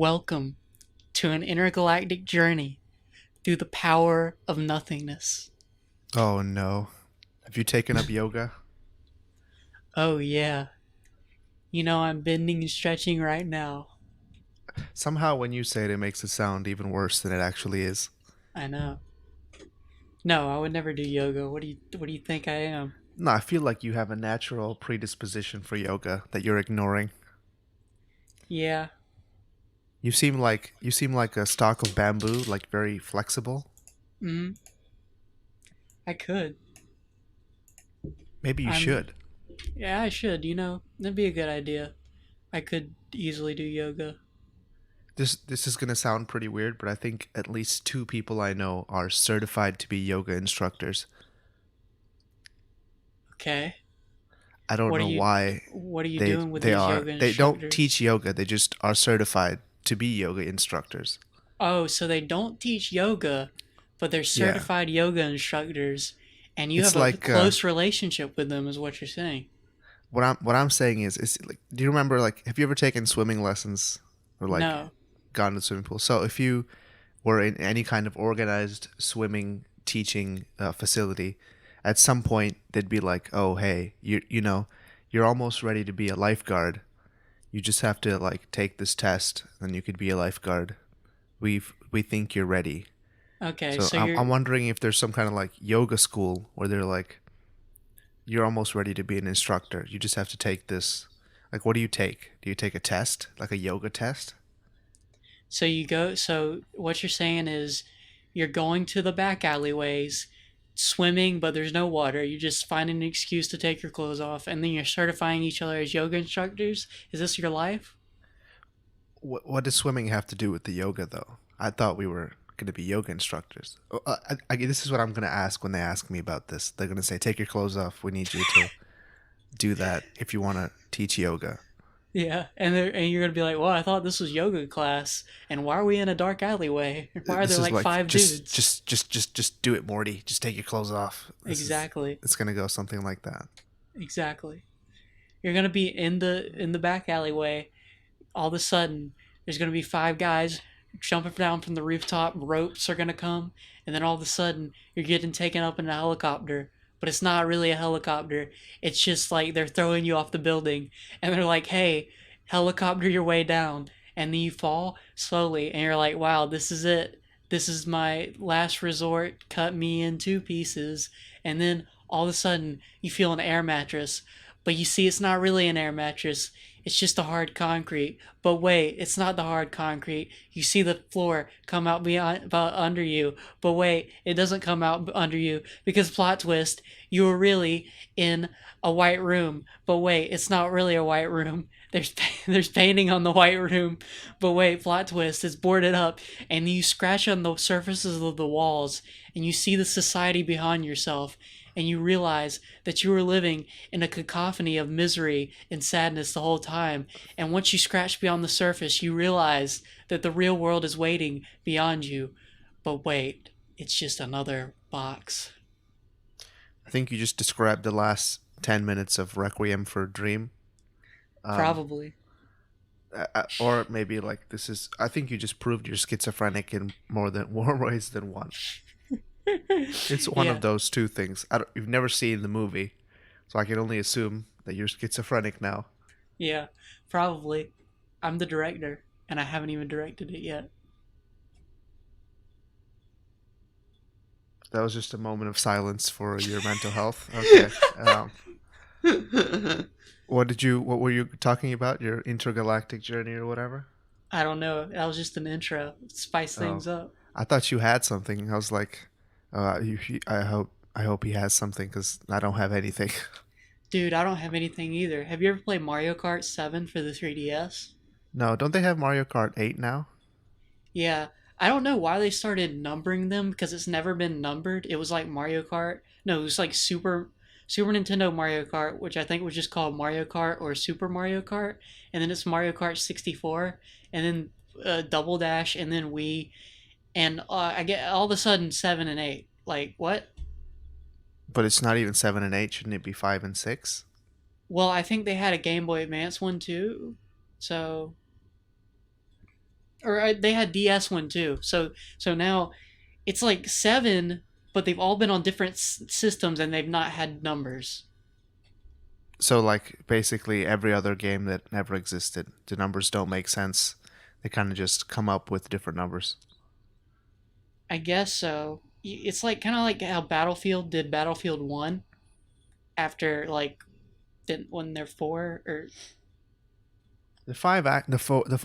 Welcome to an intergalactic journey through the power of nothingness. Oh no. Have you taken up yoga? Oh, yeah. I'm bending and stretching right now. Somehow when you say it, it makes it sound even worse than it actually is. I know. No, I would never do yoga. What do you think I am? No, I feel like you have a natural predisposition for yoga that you're ignoring. Yeah. You seem like a stalk of bamboo, like very flexible. Mm, I could. Maybe you I'm should. Yeah, I should, That'd be a good idea. I could easily do yoga. This is gonna sound pretty weird, but I think at least two people I know are certified to be yoga instructors. Okay. I don't What are know you why what are you they doing with they these are yoga they don't instructors? teach yoga, they just are certified to be yoga instructors. Oh, so they don't teach yoga, but they're Yeah. certified yoga instructors, and you It's have a like close relationship with them, is what you're saying. what I'm saying is like, do you remember, like, have you ever taken swimming lessons or like No. gone to the swimming pool? So if you were in any kind of organized swimming teaching facility, at some point they'd be like, "Oh, hey, you know, you're almost ready to be a lifeguard. You just have to like take this test, then you could be a lifeguard. We think you're ready." Okay, So so I'm you're wondering if there's some kind of like yoga school where they're like, you're almost ready to be an instructor. You just have to take this. Like, what do you take? Do you take a test, like a yoga test? so what you're saying is you're going to the back alleyways, swimming, but there's no water. You just find an excuse to take your clothes off, and then you're certifying each other as yoga instructors. Is this your life? What does swimming have to do with the yoga, though? I thought we were going to be yoga instructors. This is what I'm going to ask when they ask me about this. They're going to say, "Take your clothes off. We need you to do that if you want to teach yoga." Yeah, and you're gonna be like, "Well, I thought this was yoga class, and why are we in a dark alleyway? Why are there This is like like, five just, dudes?" just, just, just, just do it, Morty. Just take your clothes off. Exactly, It's going to go something like that. exactly. You're gonna be in the back alleyway. All of a sudden, there's gonna be five guys jumping down from the rooftop. Ropes are gonna come, and then all of a sudden, you're getting taken up in a helicopter. But it's not really a helicopter. It's just like they're throwing you off the building, and they're like, "Hey, helicopter your way down," and then you fall slowly, and you're like, "Wow, this is it. This is my last resort. Cut me in two pieces." And then all of a sudden, you feel an air mattress, but you see it's not really an air mattress. It's just the hard concrete. But wait, it's not the hard concrete. You see the floor come out beyond, about under you. But wait, it doesn't come out under you because plot twist, you were really in a white room. But wait, it's not really a white room. There's there's painting on the white room. But wait, plot twist, it's boarded up, and you scratch on the surfaces of the walls, and you see the society behind yourself, and you realize that you were living in a cacophony of misery and sadness the whole time. And once you scratch beyond the surface, you realize that the real world is waiting beyond you. But wait, it's just another box. I think you just described the last 10 minutes of Requiem for a Dream. Um, Probably. or maybe like this is. I think you just proved you're schizophrenic in more ways than one. It's one Yeah, of those two things. You've never seen the movie, so I can only assume that you're schizophrenic now. yeah, probably. I'm the director, and I haven't even directed it yet. That was just a moment of silence for your mental health. Okay. What were you talking about? Your intergalactic journey or whatever? I don't know. That was just an intro. Spice Oh, things up. I thought you had something. I was like, I hope he has something because I don't have anything. Dude, I don't have anything either. Have you ever played Mario Kart 7 for the 3DS? No, don't they have Mario Kart 8 now? Yeah, I don't know why they started numbering them because it's never been numbered. It was like Mario Kart. No, it was like Super Nintendo Mario Kart, which I think was just called Mario Kart or Super Mario Kart, and then it's Mario Kart 64, and then Double Dash, and then Wii, and I get all of a sudden 7 and 8. Like what? But it's not even 7 and 8. Shouldn't it be 5 and 6? Well, I think they had a Game Boy Advance one too, so or they had DS one too. So now it's like seven, but they've all been on different systems and they've not had numbers. So like basically every other game that ever existed, the numbers don't make sense. They kind of just come up with different numbers. I guess so. It's like kind of like how Battlefield did Battlefield One after like when they're four or The five act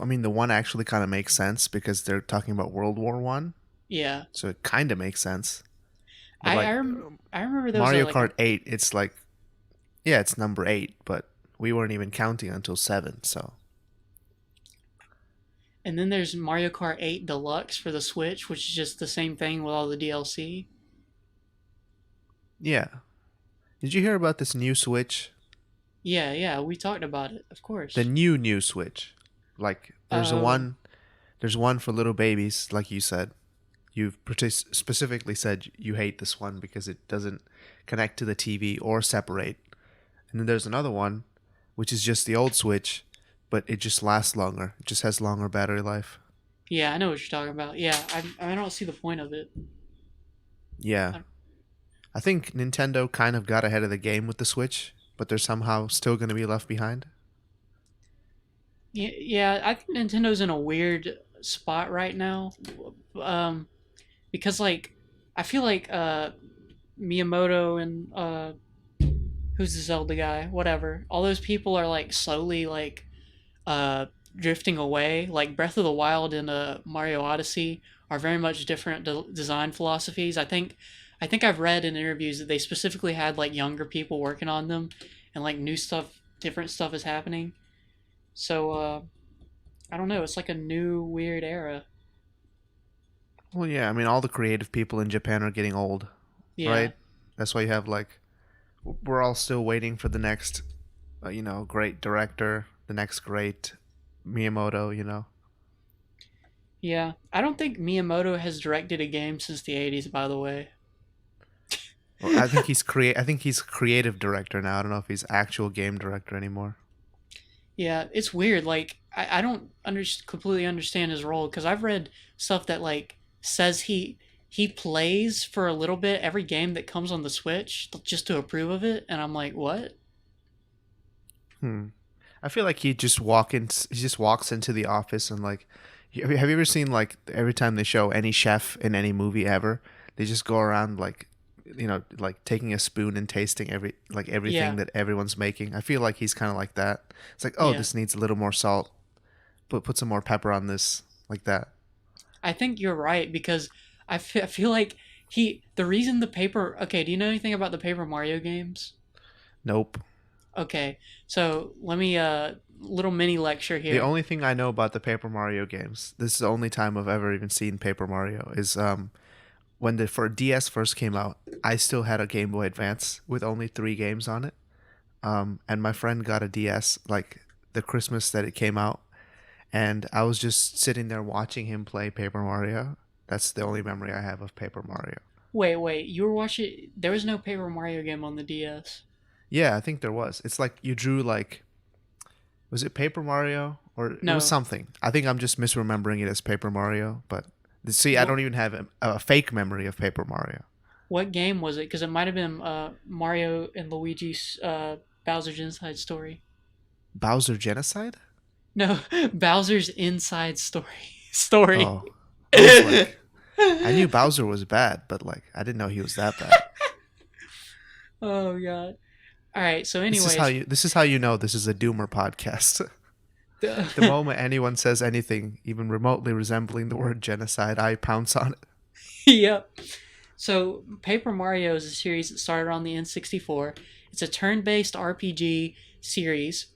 I mean the one actually kind of makes sense because they're talking about World War I, yeah. so it kind of makes sense. But I like I, I remember those are Mario like Kart 8, it's like yeah, it's number 8, but we weren't even counting until 7, so and then there's Mario Kart 8 Deluxe for the Switch, which is just the same thing with all the DLC. yeah. Did you hear about this new Switch? Yeah, yeah, we talked about it, of The course. new Switch. Like Oh, there's one for little babies like you said. You've specifically said you hate this one because it doesn't connect to the TV or separate. And then there's another one, which is just the old Switch, but it just lasts longer. It just has longer battery life. yeah, I know what you're talking about. Yeah, I don't see the point of it. Yeah. I, I think Nintendo kind of got ahead of the game with the Switch, but they're somehow still going to be left behind. yeah, yeah, I think Nintendo's in a weird spot right now. Um, because like I feel like Miyamoto and who's the Zelda guy, whatever. All those people are like slowly like uh drifting away. Like Breath of the Wild and Mario Odyssey are very much different design philosophies. I think I've read in interviews that they specifically had like younger people working on them, and like new stuff, different stuff is happening. So I don't know. It's like a new weird era. Well, yeah, I mean, all the creative people in Japan are getting old, Yeah, right? That's why you have like, we're all still waiting for the next, great director, the next great Miyamoto, yeah. I don't think Miyamoto has directed a game since the '80s. By the way. Well, I think he's creative director now. I don't know if he's actual game director anymore. Yeah, it's weird. Like I don't completely understand his role because I've read stuff that like says he plays for a little bit every game that comes on the Switch just to approve of it, and I'm like, what? Hmm. I feel like he just walks into the office and like, have you ever seen like every time they show any chef in any movie ever, they just go around like, like taking a spoon and tasting everything Yeah, that everyone's making. I feel like he's kind of like that. It's like, oh, yeah. this needs a little more salt. Put some more pepper on this, like that. I think you're right because I feel like the reason the paper. Okay, do you know anything about the Paper Mario games? Nope. Okay, so let me little mini lecture The here. only thing I know about the Paper Mario games, this is the only time I've ever even seen Paper Mario, is when the for DS first came out, I still had a Game Boy Advance with only 3 games on it. And my friend got a DS like the Christmas that it came out, and I was just sitting there watching him play Paper Mario. That's the only memory I have of Paper Mario. Wait, you were watching? There was no Paper Mario game on the DS. Yeah, I think there was. It's like you drew like, was it Paper Mario or it was No. something? I think I'm just misremembering it as Paper Mario, but see, I What don't even have a fake memory of Paper Mario. what game was it? Because it might have been Mario and Luigi's Bowser's Inside Story. Bowser Genocide? No, Bowser's Inside Story. Story. Oh, I was like, I knew Bowser was bad, but like, I didn't know he was that bad. Oh god. All right. So, anyways, This is how you know this is a doomer podcast. The moment anyone says anything even remotely resembling the word genocide, I pounce on it. yep. So, Paper Mario is a series that started on the N64. It's a turn-based RPG series,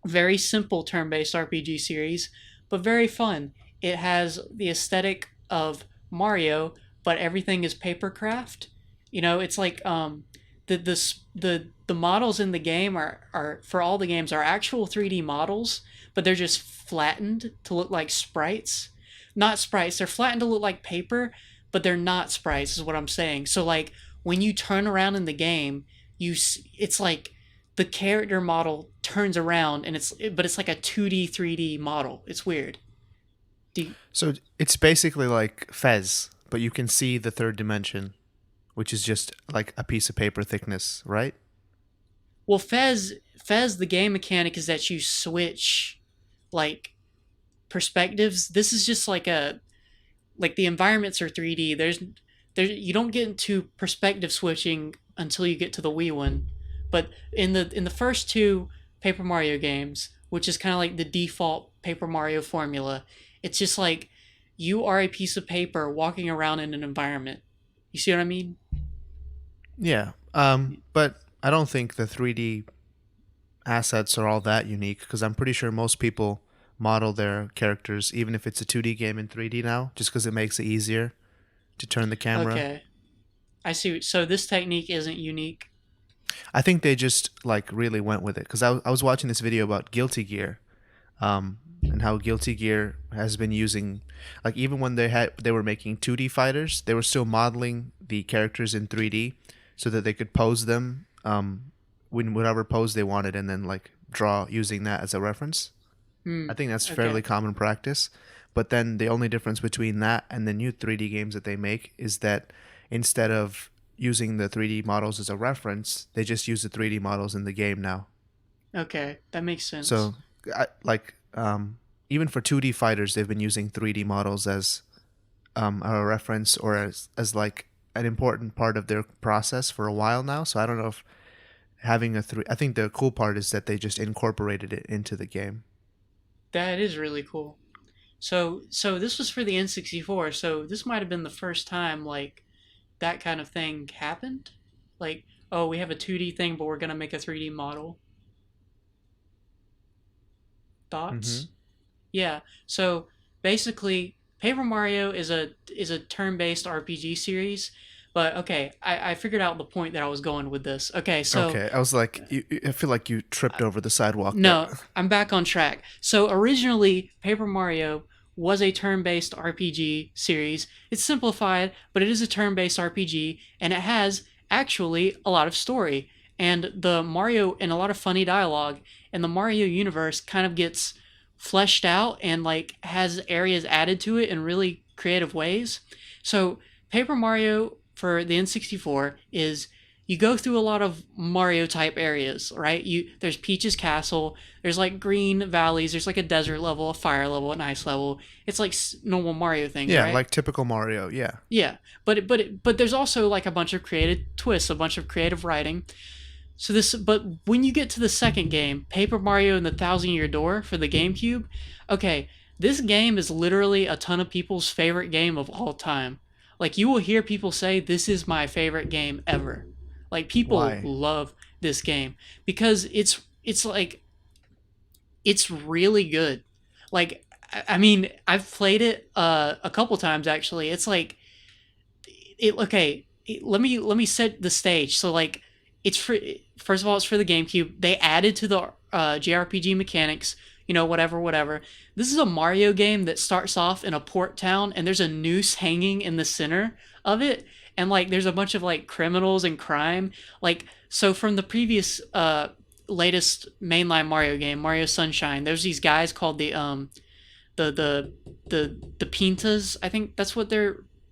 very simple turn-based RPG series, but very fun. It has the aesthetic of Mario, but everything is papercraft. It's like the models in the game are for all the games are actual 3D models, but they're just flattened to look like sprites. Not sprites, they're flattened to look like paper, but they're not sprites is what I'm saying. So like when you turn around in the game, it's like the character model turns around and it's like a 2D 3D model. It's weird. Do So it's basically like Fez, but you can see the third dimension, which is just like a piece of paper thickness, right? Well, Fez, the game mechanic is that you switch like perspectives. This is just like a like the environments are 3D. There you don't get into perspective switching until you get to the Wii one. But in the first two Paper Mario games, which is kind of like the default Paper Mario formula, it's just like you are a piece of paper walking around in an environment. You see what I mean? Yeah. But I don't think the 3D assets are all that unique because I'm pretty sure most people model their characters, even if it's a 2D game in 3D now, just because it makes it easier to turn the camera. Okay. I see. So this technique isn't unique. I think they just like really went with it because I was watching this video about Guilty Gear, and how Guilty Gear has been using, like even when they were making 2D fighters, they were still modeling the characters in 3D so that they could pose them when whatever pose they wanted, and then like draw using that as a reference. Hmm. I think that's Okay. fairly common practice. But then the only difference between that and the new 3D games that they make is that instead of using the 3D models as a reference, they just use the 3D models in the game now. Okay. That makes sense. So, like, even for 2D fighters, they've been using 3D models as a reference or as like an important part of their process for a while now. So I don't know if having a three. I think the cool part is that they just incorporated it into the game. That is really cool. So this was for the N64. So this might have been the first time like that kind of thing happened. Like, oh, we have a 2D thing, but we're gonna make a 3D model. Mm-hmm. Thoughts? Yeah. So basically, Paper Mario is a turn-based RPG series. But okay, I figured out the point that I was going with this. Okay, so Okay, I was like, I feel like you tripped over the sidewalk there. no, I'm back on track. So originally, Paper Mario was a turn-based RPG series. It's simplified, but it is a turn-based RPG, and it has actually a lot of story and the Mario and a lot of funny dialogue. And the Mario universe kind of gets fleshed out and like has areas added to it in really creative ways. So Paper Mario for the N64 is you go through a lot of Mario type areas, right? There's Peach's castle, there's like green valleys, there's like a desert level, a fire level, an ice level. It's like normal Mario things, Yeah, right? like typical Mario. Yeah. Yeah, but there's also like a bunch of creative twists, a bunch of creative writing. But when you get to the second game, Paper Mario and the Thousand Year Door for the GameCube, okay, this game is literally a ton of people's favorite game of all time. Like you will hear people say this is my favorite game ever. Like people Why? love this game because it's like it's really good. Like I mean, I've played it a couple times actually. It's like it okay. Let me set the stage. So like it's for first of all it's for the GameCube. They added to the JRPG mechanics. Whatever. This is a Mario game that starts off in a port town, and there's a noose hanging in the center of it, and like there's a bunch of like criminals and crime. Like so from the previous latest mainline Mario game, Mario Sunshine, there's these guys called the Pintas. I think that's what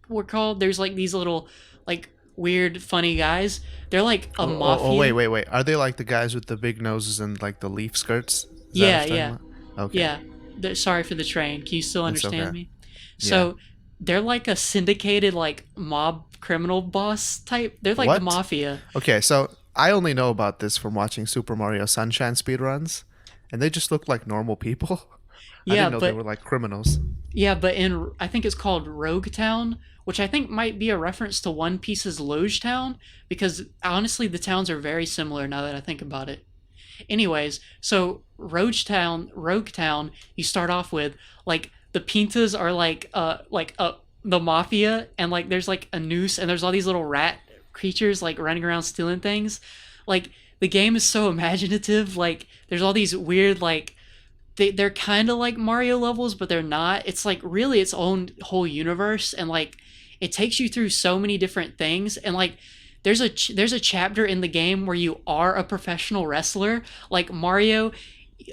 were called. There's like these little like weird funny guys. They're like a Oh, mafia. wait. Are they like the guys with the big noses and like the leaf skirts? Is that Yeah, what you're yeah, talking about? Okay, yeah. Sorry for the train. Can you still it's understand okay. me? Yeah. So they're like a syndicated like mob criminal boss type. They're like the What? mafia. Okay, so I only know about this from watching Super Mario Sunshine speedruns, and they just look like normal people. I Yeah, didn't know they but were like criminals. in I think it's called Rogue Town, which I think might be a reference to One Piece's Loge Town because honestly the towns are very similar now that I think about it. Anyways, so Rogue Town, you start off with like the Pintas are the mafia, and like there's like a noose, and there's all these little rat creatures like running around stealing things. Like the game is so imaginative. Like there's all these weird like they're kind of like Mario levels, but they're not. It's like really its own whole universe, and like it takes you through so many different things, and like there's a chapter in the game where you are a professional wrestler. Like Mario,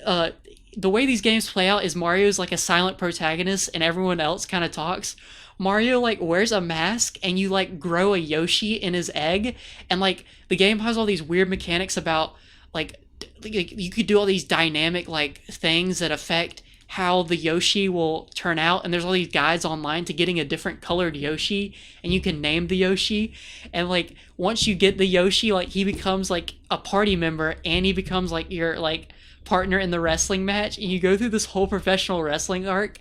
uh, the way these games play out is Mario's like a silent protagonist and everyone else kind of talks. Mario like wears a mask and you like grow a Yoshi in his egg, and like the game has all these weird mechanics about like you could do all these dynamic like things that affect how the Yoshi will turn out, and there's all these guides online to getting a different colored Yoshi, and you can name the Yoshi, and like once you get the Yoshi, like he becomes like a party member and he becomes like your like partner in the wrestling match, and you go through this whole professional wrestling arc.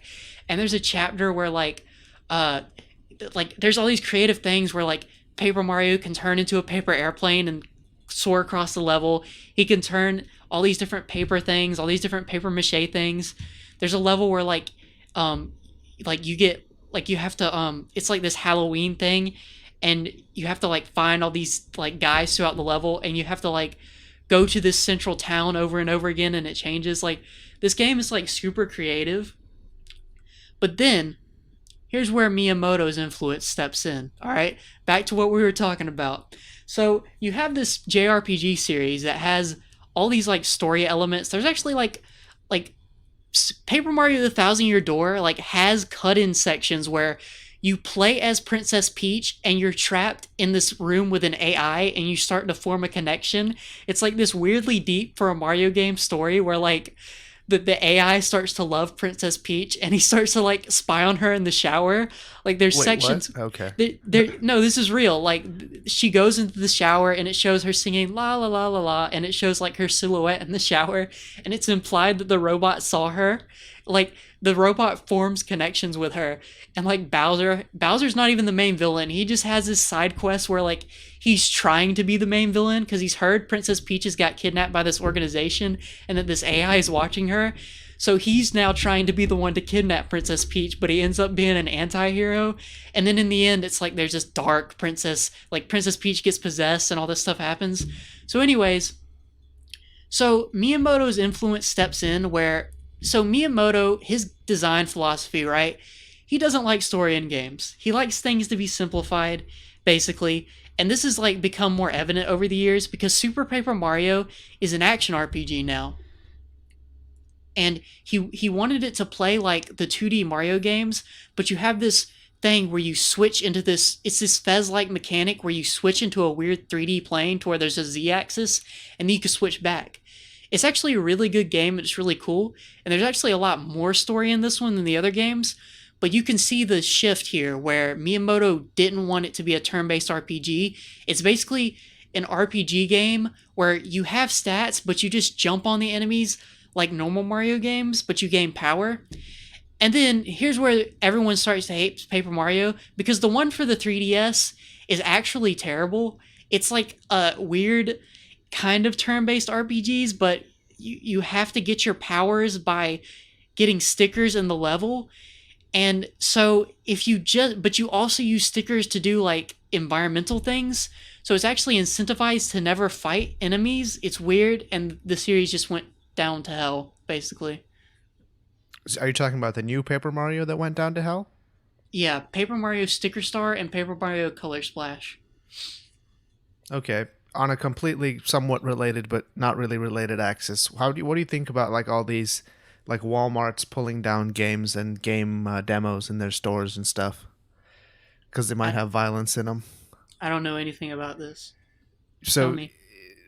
And there's a chapter where uh like there's all these creative things where like Paper Mario can turn into a paper airplane and soar across the level. He can turn all these different paper things, all these different paper mache things. There's a level where um you get like you have to it's like this Halloween thing, and you have to like find all these like guys throughout the level, and you have to like go to this central town over and over again, and it changes. Like this game is like super creative. But then here's where Miyamoto's influence steps in. All right, back to what we were talking about. So you have this JRPG series that has all these like story elements. There's actually like Paper Mario: The Thousand Year Door like has cut-in sections where you play as Princess Peach and you're trapped in this room with an AI and you start to form a connection. It's like this weirdly deep for a Mario game story where like the AI starts to love Princess Peach and he starts to like spy on her in the shower. Like there's Wait, sections. what? Okay. No, this is real. Like she goes into the shower and it shows her singing la la la la la, and it shows like her silhouette in the shower, and it's implied that the robot saw her. Like the robot forms connections with her, and like Bowser's not even the main villain. He just has this side quest where like he's trying to be the main villain because he's heard Princess Peach has got kidnapped by this organization and that this AI is watching her. So he's now trying to be the one to kidnap Princess Peach, but he ends up being an anti-hero. And then in the end, it's like there's this dark princess, like Princess Peach gets possessed and all this stuff happens. So anyways, so Miyamoto's influence steps in where, so Miyamoto, his design philosophy, right? He doesn't like story in games. He likes things to be simplified, basically. And this has like become more evident over the years because Super Paper Mario is an action RPG now. And he wanted it to play like the 2D Mario games, but you have this thing where you switch into this, it's this Fez-like mechanic where you switch into a weird 3D plane to where there's a Z-axis, and then you can switch back. It's actually a really good game. It's really cool. And there's actually a lot more story in this one than the other games. But you can see the shift here where Miyamoto didn't want it to be a turn-based RPG. It's basically an RPG game where you have stats, but you just jump on the enemies like normal Mario games, but you gain power. And then here's where everyone starts to hate Paper Mario, because the one for the 3DS is actually terrible. It's like a weird kind of turn-based RPGs, but you have to get your powers by getting stickers in the level. And so but you also use stickers to do like environmental things. So it's actually incentivized to never fight enemies. It's weird, and the series just went down to hell, basically. Are you talking about the new Paper Mario that went down to hell? Yeah, Paper Mario Sticker Star and Paper Mario Color Splash. Okay. On a completely somewhat related but not really related axis, what do you think about like all these like Walmart's pulling down games and game demos in their stores and stuff because they might have violence in them? I don't know anything about this. So, Tell me.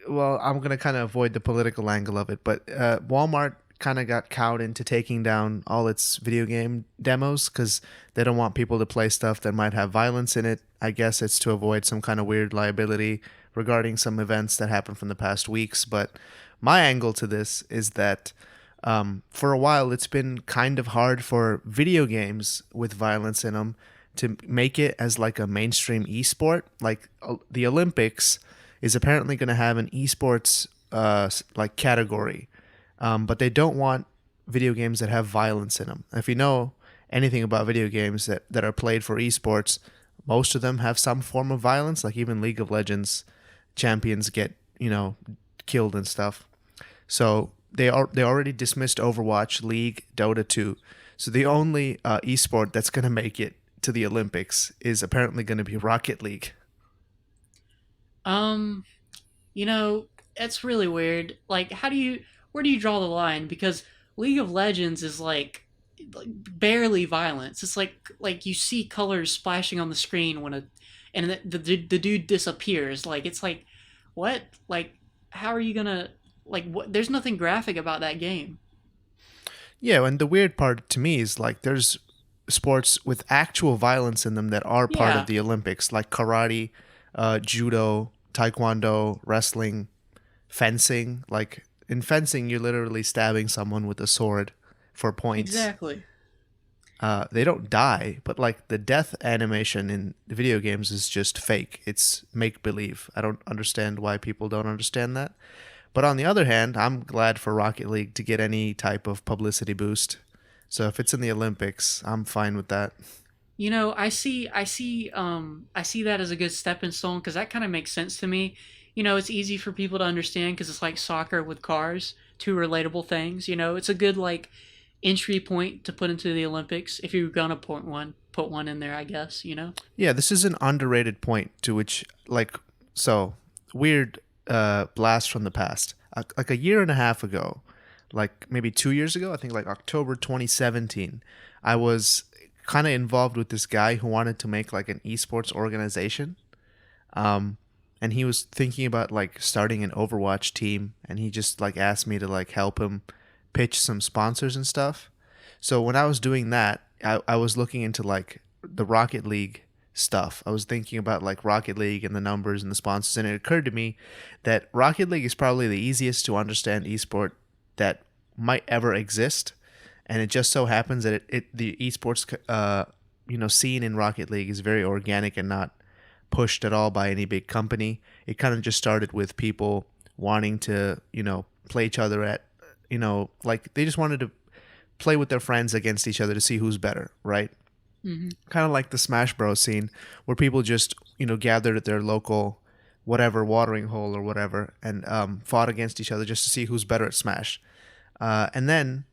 well, I'm gonna kind of avoid the political angle of it, but Walmart kind of got cowed into taking down all its video game demos because they don't want people to play stuff that might have violence in it. I guess it's to avoid some kind of weird liability regarding some events that happened from the past weeks. But my angle to this is that for a while it's been kind of hard for video games with violence in them to make it as like a mainstream esport. Like the Olympics is apparently going to have an esports like category, but they don't want video games that have violence in them. If you know anything about video games that are played for esports, most of them have some form of violence. Like even League of Legends champions get killed and stuff. So they already dismissed Overwatch, League, Dota 2. So the only esport that's going to make it to the Olympics is apparently going to be Rocket League. That's really weird. Like, where do you draw the line? Because League of Legends is like barely violence. It's like you see colors splashing on the screen when a and the dude disappears. Like it's like what? Like how are you gonna like what? There's nothing graphic about that game. Yeah, and the weird part to me is like there's sports with actual violence in them that are part of Yeah, the Olympics, like karate, judo, taekwondo, wrestling, fencing. Like in fencing, you're literally stabbing someone with a sword for points. exactly. They don't die, but like the death animation in video games is just fake. It's make believe. I don't understand why people don't understand that. But on the other hand, I'm glad for Rocket League to get any type of publicity boost. So if it's in the Olympics, I'm fine with that. You know, I see that as a good stepping stone because that kind of makes sense to me. You know, it's easy for people to understand because it's like soccer with cars, two relatable things. You know, it's a good like entry point to put into the Olympics if you're gonna put one in there. I guess you know. Yeah, this is an underrated point to which like so weird blast from the past. Like a year and a half ago, like maybe 2 years ago, I think like October 2017, I was kind of involved with this guy who wanted to make like an esports organization. Um and he was thinking about like starting an Overwatch team, and he just like asked me to like help him pitch some sponsors and stuff. So when I was doing that, I was looking into like the Rocket League stuff. I was thinking about like Rocket League and the numbers and the sponsors, and it occurred to me that Rocket League is probably the easiest to understand esport that might ever exist. And it just so happens that the esports scene in Rocket League is very organic and not pushed at all by any big company. It kind of just started with people wanting to play each other at like they just wanted to play with their friends against each other to see who's better, right? Hmm. Kind of like the Smash Bros scene where people just, gathered at their local whatever watering hole or whatever and fought against each other just to see who's better at Smash. And then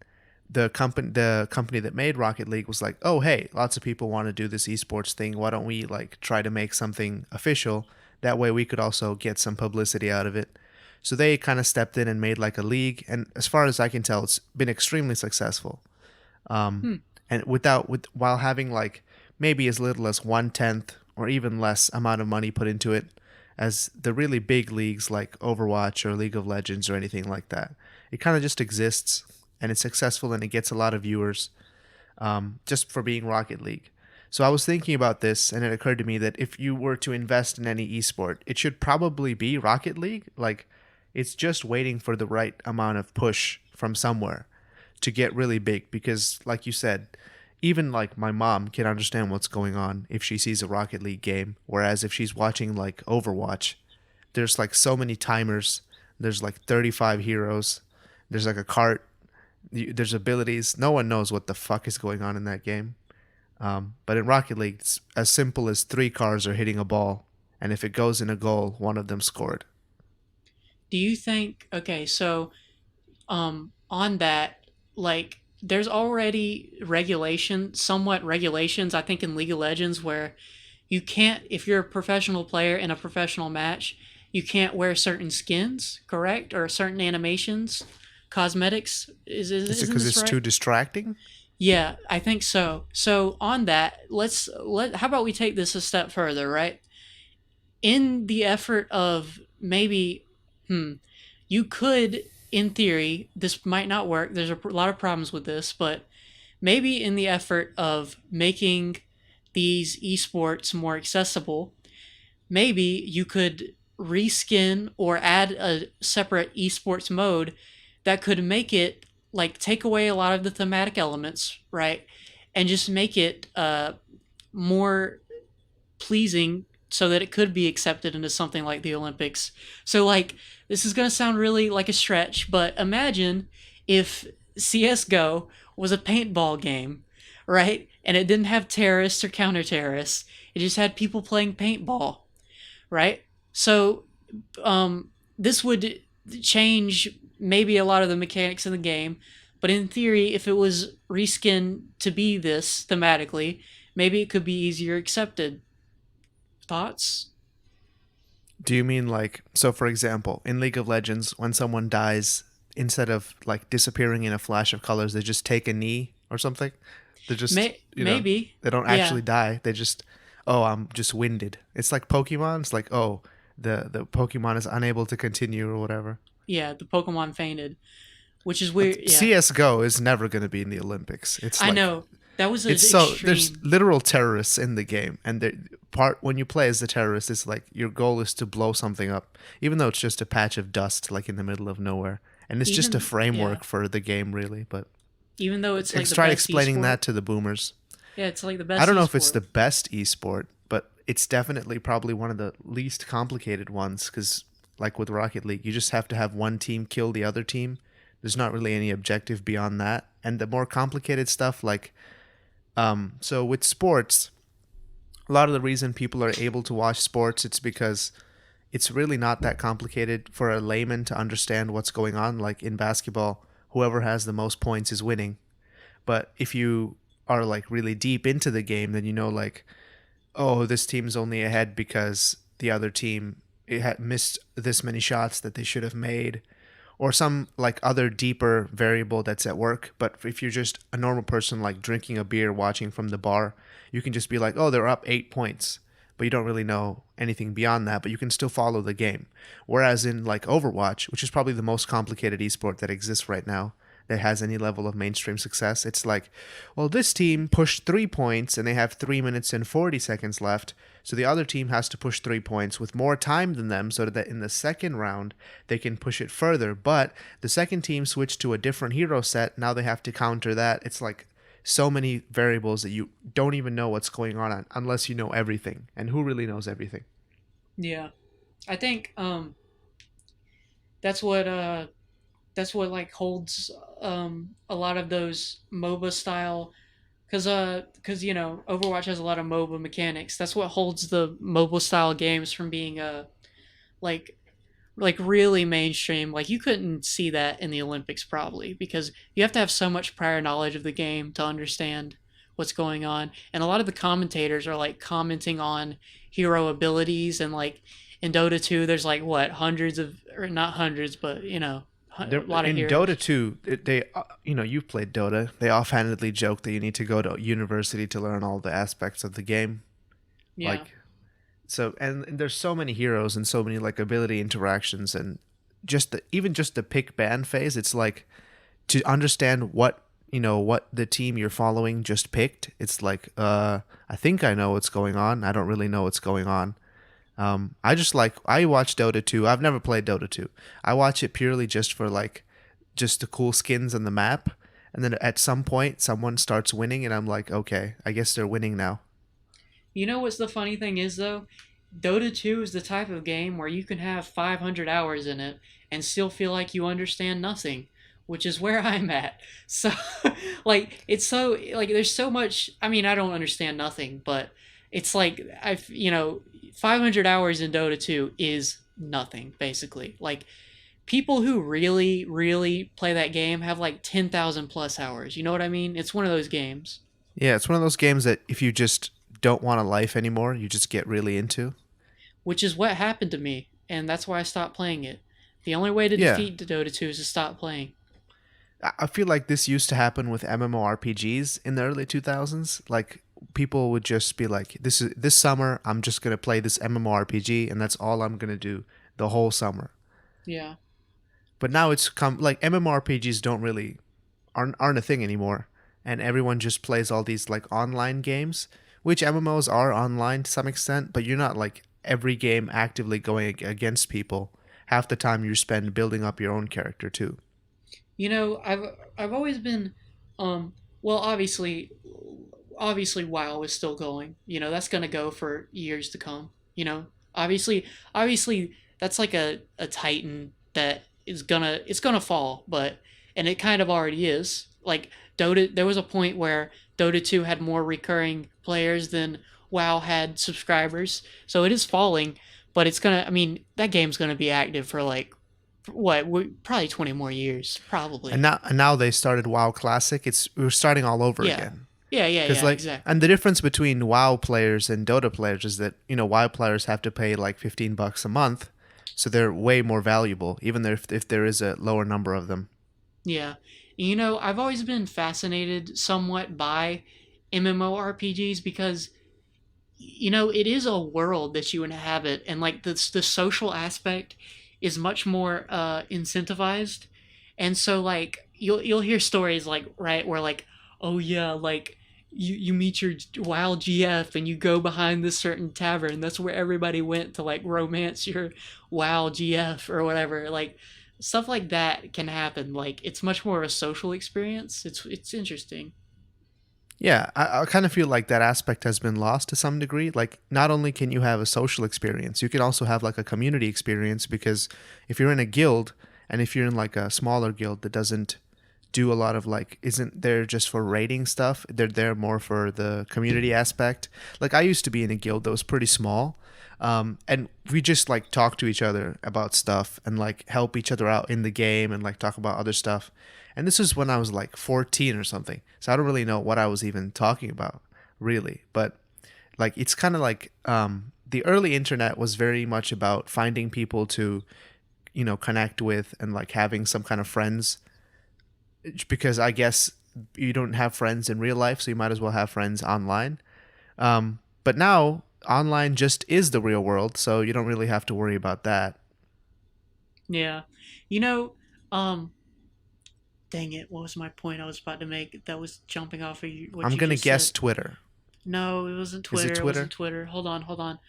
the company that made Rocket League was like, "Oh, hey, lots of people want to do this esports thing. Why don't we like try to make something official? That way we could also get some publicity out of it." So they kind of stepped in and made like a league, and as far as I can tell, it's been extremely successful. Um, Hmm. and while having like maybe as little as 1/10 or even less amount of money put into it as the really big leagues like Overwatch or League of Legends or anything like that. It kind of just exists, and it's successful, and it gets a lot of viewers just for being Rocket League. So I was thinking about this, and it occurred to me that if you were to invest in any esport, it should probably be Rocket League. Like, it's just waiting for the right amount of push from somewhere to get really big. Because, like you said, even like my mom can understand what's going on if she sees a Rocket League game. Whereas if she's watching like Overwatch, there's like so many timers. There's like 35 heroes. There's like a cart. There's abilities. No one knows what the fuck is going on in that game. But in Rocket League, it's as simple as three cars are hitting a ball, and if it goes in a goal, one of them scored. Do you think? Okay, so on that, like, there's already somewhat regulations. I think in League of Legends where you can't, if you're a professional player in a professional match, you can't wear certain skins, correct, or certain animations, cosmetics. Is it Isn't because this it's right? too distracting? Yeah, I think so. So on that, how about we take this a step further, right? In the effort of maybe, hmm, you could, in theory, this might not work. There's a lot of problems with this, but maybe in the effort of making these esports more accessible, maybe you could reskin or add a separate esports mode that could make it like take away a lot of the thematic elements, right? And just make it more pleasing so that it could be accepted into something like the Olympics. So, like, this is going to sound really like a stretch, but imagine if CSGO was a paintball game, right? And it didn't have terrorists or counter terrorists, it just had people playing paintball, right? So, this would change maybe a lot of the mechanics in the game, but in theory, if it was reskinned to be this thematically, maybe it could be easier accepted. Thoughts? Do you mean like so? For example, in League of Legends, when someone dies, instead of like disappearing in a flash of colors, they just take a knee or something. They just, Maybe. they don't Yeah. actually die. They just, oh, I'm just winded. It's like Pokemon. It's like, oh, the Pokemon is unable to continue or whatever. Yeah, the Pokemon fainted, which is weird. Yeah. CS:GO is never going to be in the Olympics. It's I like know. That was an it's so there's extreme. literal terrorists in the game, and the part when you play as the terrorist, it's like your goal is to blow something up, even though it's just a patch of dust like in the middle of nowhere, and it's just a Yeah, framework for the game, really. But even though it's like it's the try best explaining esport. that to the boomers. Yeah, it's like the I best don't know if it's the esport. best esport, but it's definitely probably one of the least complicated ones because, like with Rocket League, you just have to have one team kill the other team. There's not really any objective beyond that, and the more complicated stuff like so with sports, a lot of the reason people are able to watch sports, it's because it's really not that complicated for a layman to understand what's going on. Like in basketball, whoever has the most points is winning. But if you are like really deep into the game, then you know like, oh, this team's only ahead because the other team it had missed this many shots that they should have made, or some like other deeper variable that's at work. But if you're just a normal person like drinking a beer watching from the bar, you can just be like, oh, they're up 8 points, but you don't really know anything beyond that, but you can still follow the game. Whereas in like Overwatch, which is probably the most complicated esport that exists right now, that has any level of mainstream success, it's like, well, this team pushed 3 points and they have 3 minutes and 40 seconds left. So the other team has to push 3 points with more time than them so that in the second round they can push it further. But the second team switched to a different hero set. Now they have to counter that. It's like so many variables that you don't even know what's going on unless you know everything. And who really knows everything? Yeah, I think that's what like holds a lot of those MOBA style because Overwatch has a lot of MOBA mechanics. That's what holds the MOBA style games from being like really mainstream. Like you couldn't see that in the Olympics probably because you have to have so much prior knowledge of the game to understand what's going on. And a lot of the commentators are like commenting on hero abilities and like in Dota 2 there's like what hundreds of or not hundreds but a lot of In heroes. Dota 2, they you've played Dota. They offhandedly joke that you need to go to university to learn all the aspects of the game. Yeah. Like so, and there's so many heroes and so many like ability interactions and just even just the pick ban phase. It's like to understand what the team you're following just picked. It's like I think I know what's going on. I don't really know what's going on. I watch Dota 2. I've never played Dota 2. I watch it purely just for like just the cool skins on the map. And then at some point someone starts winning and I'm like, okay, I guess they're winning now. You know what's the funny thing is though? Dota 2 is the type of game where you can have 500 hours in it and still feel like you understand nothing, which is where I'm at. So, like, it's so, like, there's so much. I mean, I don't understand nothing, but it's like, 500 hours in Dota 2 is nothing, basically. Like, people who really, really play that game have like 10,000 plus hours. You know what I mean? It's one of those games, Yeah, it's one of those games that if you just don't want a life anymore, you just get really into. which is what happened to me, and that's why I stopped playing it. The only way to Yeah. defeat the Dota 2 is to stop playing. I feel like this used to happen with MMORPGs in the early 2000s. Like people would just be like, this summer I'm just going to play this MMORPG and that's all I'm going to do the whole summer." Yeah. But now it's come like MMORPGs don't really aren't a thing anymore, and everyone just plays all these like online games, which MMOs are online to some extent, but you're not like every game actively going against people. Half the time you spend building up your own character too. I've always been well, obviously WoW is still going. That's going to go for years to come. Obviously that's like a titan that it's gonna fall, but and it kind of already is. Like Dota, there was a point where Dota 2 had more recurring players than WoW had subscribers, so it is falling. But it's gonna. I mean, that game's gonna be active for like what? Probably 20 more years, And probably. now they started WoW Classic. We're starting all over Yeah, again. Because yeah, like, exactly. and the difference between WoW players and Dota players is that WoW players have to pay like $15 a month, So they're way more valuable, even if there is a lower number of them. Yeah. You know, I've always been fascinated somewhat by MMORPGs because you know, it is a world that you inhabit, and like the social aspect is much more incentivized, and so like you'll hear stories like right where like oh yeah like you meet your wild GF and you go behind this certain tavern. That's where everybody went to like romance your wild GF or whatever. Like stuff like that can happen. Like it's much more of a social experience. It's interesting. Yeah, I kind of feel like that aspect has been lost to some degree. Like, not only can you have a social experience, you can also have like a community experience because if you're in a guild and if you're in like a smaller guild that doesn't do a lot of like, isn't there just for raiding stuff, they're there more for the community aspect. Like, I used to be in a guild that was pretty small. And we just like talk to each other about stuff and like help each other out in the game and like talk about other stuff. And this was when I was like 14 or something. So I don't really know what I was even talking about, really. But like, it's kind of like the early internet was very much about finding people to, connect with and like having some kind of friends. Because I guess you don't have friends in real life, so you might as well have friends online. But now, online just is the real world, so you don't really have to worry about that. Yeah, you know, um, dang it, what was my point I was about to make that was jumping off of what I'm you going to just said? guess Twitter. No, it wasn't Is it Twitter. It wasn't Twitter? Twitter. Hold on.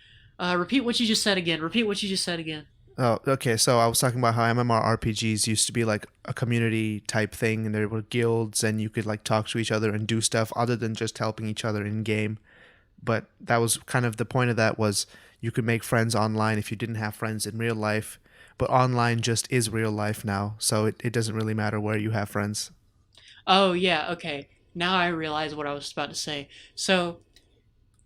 Repeat what you just said again. Repeat what you just said again. Oh, okay. So I was talking about how MMORPGs used to be like a community type thing, and there were guilds, and you could like talk to each other and do stuff other than just helping each other in game. But that was kind of the point of that was you could make friends online if you didn't have friends in real life. But online just is real life now, so it doesn't really matter where you have friends. Oh yeah, okay. Now I realize what I was about to say. So,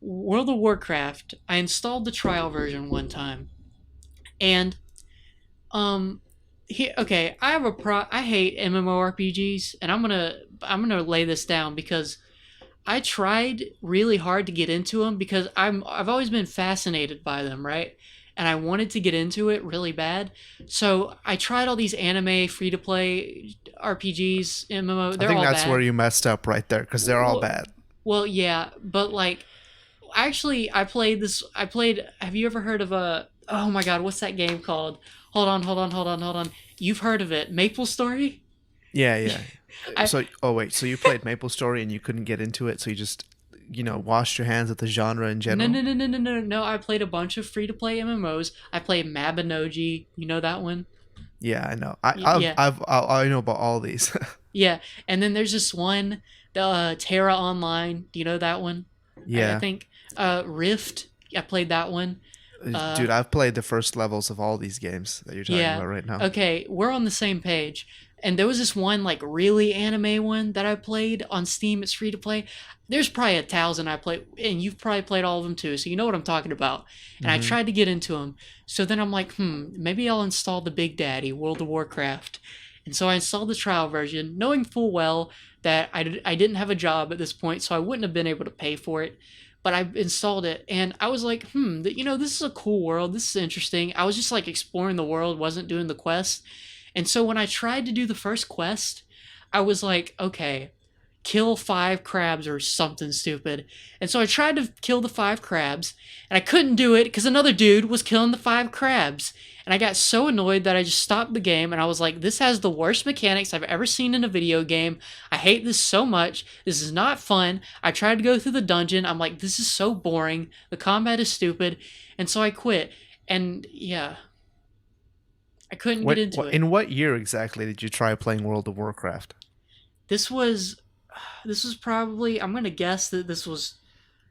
World of Warcraft, I installed the trial version one time, and um, okay, I hate MMORPGs, and I'm gonna lay this down because I tried really hard to get into them because I've always been fascinated by them, right? And I wanted to get into it really bad. So I tried all these anime free to play RPGs, MMO. I They're think all that's where bad. you messed up right there because they're all Well, bad. well, yeah, but like actually, I played this. I played. Have you ever heard of a? Oh my God, what's that game called? Hold on. You've heard of it? Maple Story. Yeah, yeah. I So, oh wait, so you played Maple Story and you couldn't get into it, so you just, washed your hands at the genre in no general? no no no no no no. I played a bunch of free to play MMOs. I played Mabinogi. You know that one? Yeah, I know. Yeah, I know about all these. yeah. And then there's this one, the Terra Online. Do you know that one? I Yeah. think Rift. I played that one. Uh, Dude, I've played the first levels of all these games that you're talking Yeah. about right now. Okay, we're on the same page. And there was this one like really anime one that I played on Steam. It's free to play. There's probably 1,000 I played, and you've probably played all of them too. So you know what I'm talking about. And I Hmm. tried to get into them. So then I'm like, maybe I'll install the Big Daddy World of Warcraft. And so I installed the trial version, knowing full well that I didn't have a job at this point, so I wouldn't have been able to pay for it. But I installed it, and I was like, this is a cool world. This is interesting. I was just like exploring the world, wasn't doing the quest. And so when I tried to do the first quest, I was like, okay, kill 5 crabs or something stupid. And so I tried to kill the 5 crabs, and I couldn't do it because another dude was killing the 5 crabs. And I got so annoyed that I just stopped the game and I was like, this has the worst mechanics I've ever seen in a video game. I hate this so much. This is not fun. I tried to go through the dungeon. I'm like, this is so boring. The combat is stupid. And so I quit. And yeah, I couldn't get into it. In what year exactly did you try playing World of Warcraft? This was this was probably I'm gonna guess that this was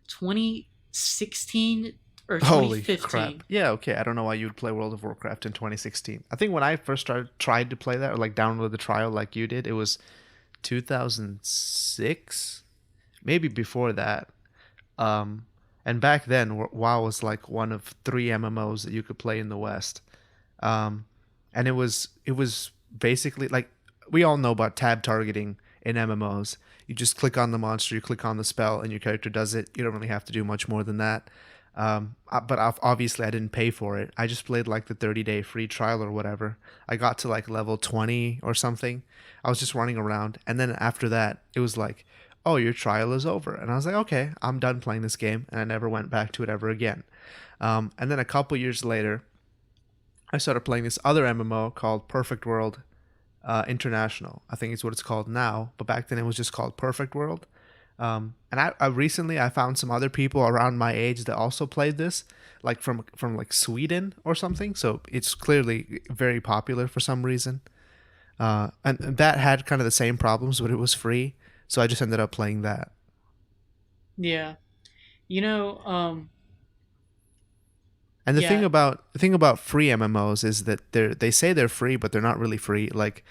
2016 or Holy crap. 2015. Yeah, okay. I don't know why you would play World of Warcraft in 2016. I think when I first tried to play that or like download the trial like you did, it was 2006, maybe before that. Um, and back then, WoW was like one of three MMOs that you could play in the West. Um, and it was basically like we all know about tab targeting in MMOs. You just click on the monster, you click on the spell, and your character does it. You don't really have to do much more than that. But obviously I didn't pay for it. I just played like the 30-day free trial or whatever. I got to like level 20 or something. I was just running around, and then after that, it was like, "Oh, your trial is over," and I was like, "Okay, I'm done playing this game," and I never went back to it ever again. And then a couple years later, I started playing this other MMO called Perfect World International. I think it's what it's called now, but back then it was just called Perfect World. And I recently I found some other people around my age that also played this, like from like Sweden or something. So it's clearly very popular for some reason. And that had kind of the same problems, but it was free. So I just ended up playing that. Yeah. You know, And yeah. the thing about free MMOs is that they say they're free, but they're not really free. Like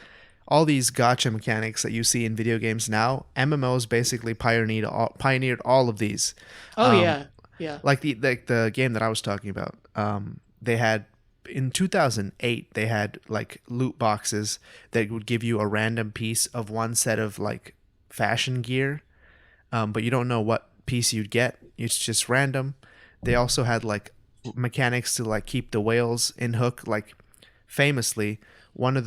all these gotcha mechanics that you see in video games now, MMOs basically pioneered all of these. Oh Um, yeah. Yeah. like the game that I was talking about. They had in 2008 they had like loot boxes that would give you a random piece of one set of like fashion gear, but you don't know what piece you'd get. It's just random. They also had like mechanics to like keep the whales in hook. Like famously, one of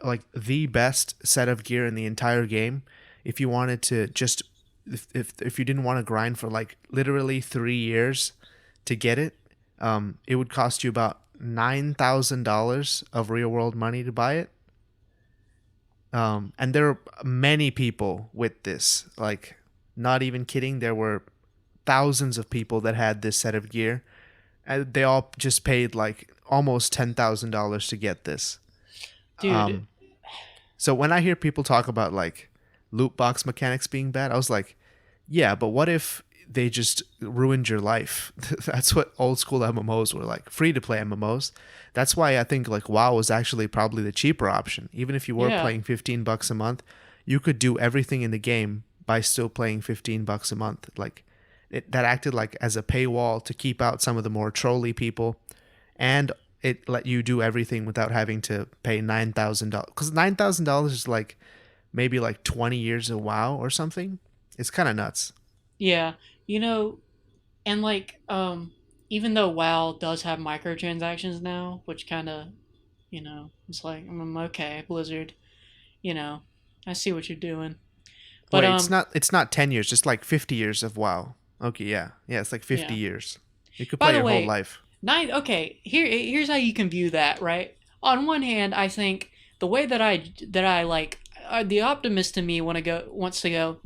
like the best set of gear in the entire game. If you wanted to just if you didn't want to grind for like literally 3 years to get it, it would cost you about $9,000 of real world money to buy it. And there are many people with this. Like, not even kidding, there were thousands of people that had this set of gear, and they all just paid like almost $10,000 to get this. Dude, So when I hear people talk about like loot box mechanics being bad, I was like, yeah, but what if they just ruined your life? That's what old school MMOs were like, free to play MMOs. That's why I think like WoW was actually probably the cheaper option. Even if you were yeah. playing $15 a month, you could do everything in the game by still playing $15 a month. Like that acted like as a paywall to keep out some of the more trolly people, and it let you do everything without having to pay $9,000. Because $9,000 is like maybe like 20 years of WoW or something. It's kind of nuts. Yeah. You know, and like even though WoW does have microtransactions now, which kind of, it's like okay, Blizzard, you know, I see what you're doing. But Wait, it's not 10 years, just like 50 years of WoW. Okay, yeah. Yeah, it's like 50 yeah. years. You could By play the your whole way, life. nine. Okay, here's how you can view that. Right. On one hand, I think the way that I like the optimist in me wants to go.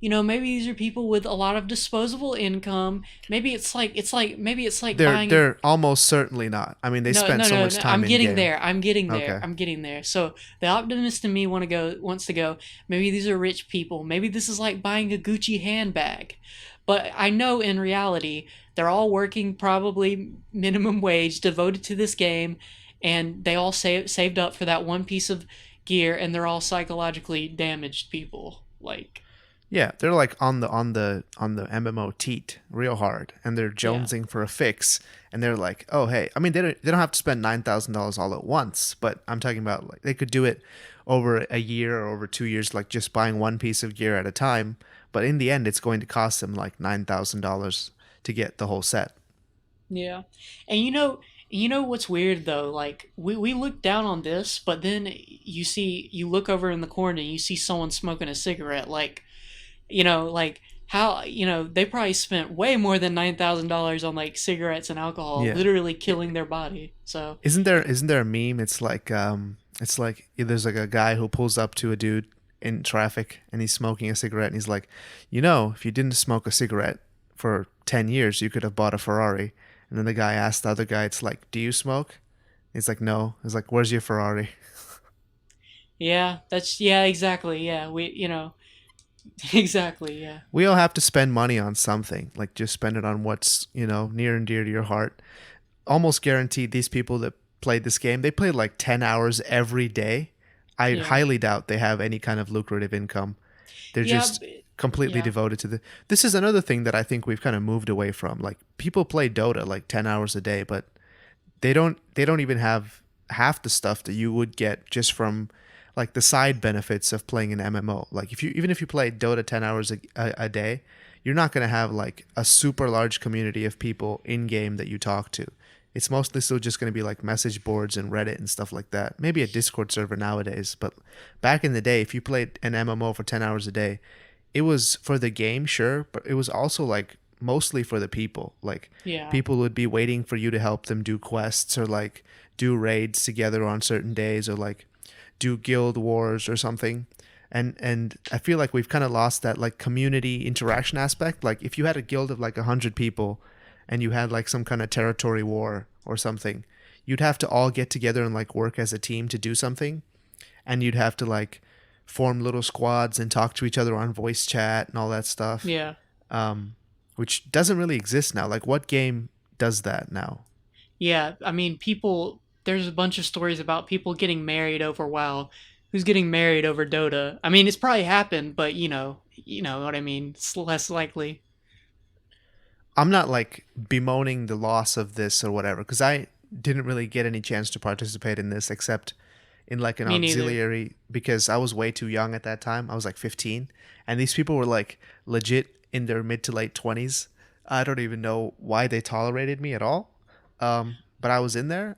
Maybe these are people with a lot of disposable income. Maybe it's like They're buying a they're almost certainly not. I mean, they no, spent no, so no, much no. time I'm in getting game. there. I'm getting there. Okay. I'm getting there. So the optimist in me wants to go. Maybe these are rich people. Maybe this is like buying a Gucci handbag. But I know in reality they're all working probably minimum wage, devoted to this game, and they all saved up for that one piece of gear, and they're all psychologically damaged people. Like, Yeah, they're like on the MMO teat real hard, and they're yeah, jonesing for a fix, and they're like, oh hey, I mean they don't have to spend $9,000 all at once, but I'm talking about like they could do it over a year or over 2 years, like just buying one piece of gear at a time. But in the end, it's going to cost them like $9,000 to get the whole set. yeah. And you know what's weird though? Like we look down on this, but then you look over in the corner and you see someone smoking a cigarette. Like how they probably spent way more than $9,000 on like cigarettes and alcohol, Yeah. literally killing their body. So Isn't there a meme? It's like there's like a guy who pulls up to a dude in traffic and he's smoking a cigarette and he's like, if you didn't smoke a cigarette for 10 years, you could have bought a Ferrari. And then the guy asked the other guy, it's like, do you smoke? He's like, no. He's like, where's your Ferrari? yeah, yeah, exactly. Yeah, exactly. Yeah, We all have to spend money on something. Like just spend it on what's, near and dear to your heart. Almost guaranteed these people that played this game, they played like 10 hours every day. I yeah, highly doubt they have any kind of lucrative income. They're yeah, just completely yeah, devoted to the. This is another thing that I think we've kind of moved away from. Like people play Dota like 10 hours a day, but they don't even have half the stuff that you would get just from like the side benefits of playing an MMO. Like if you even if you play Dota 10 hours a day, you're not going to have like a super large community of people in game that you talk to. It's mostly still just going to be like message boards and Reddit and stuff like that. Maybe a Discord server nowadays, but back in the day, if you played an MMO for 10 hours a day, it was for the game, sure, but it was also like mostly for the people. Like Yeah. people would be waiting for you to help them do quests or like do raids together on certain days or like do guild wars or something. And I feel like we've kind of lost that like community interaction aspect. Like if you had a guild of like 100 people and you had like some kind of territory war or something, you'd have to all get together and like work as a team to do something, and you'd have to like form little squads and talk to each other on voice chat and all that stuff. Yeah. Which doesn't really exist now. Like what game does that now? Yeah. I mean, people. There's a bunch of stories about people getting married over WoW. Who's getting married over Dota? I mean, it's probably happened, but you know what I mean. It's less likely. I'm not like bemoaning the loss of this or whatever, because I didn't really get any chance to participate in this except in like an Me neither. auxiliary because I was way too young at that time. I was like 15, and these people were like legit in their mid to late 20s. I don't even know why they tolerated me at all. But I was in there,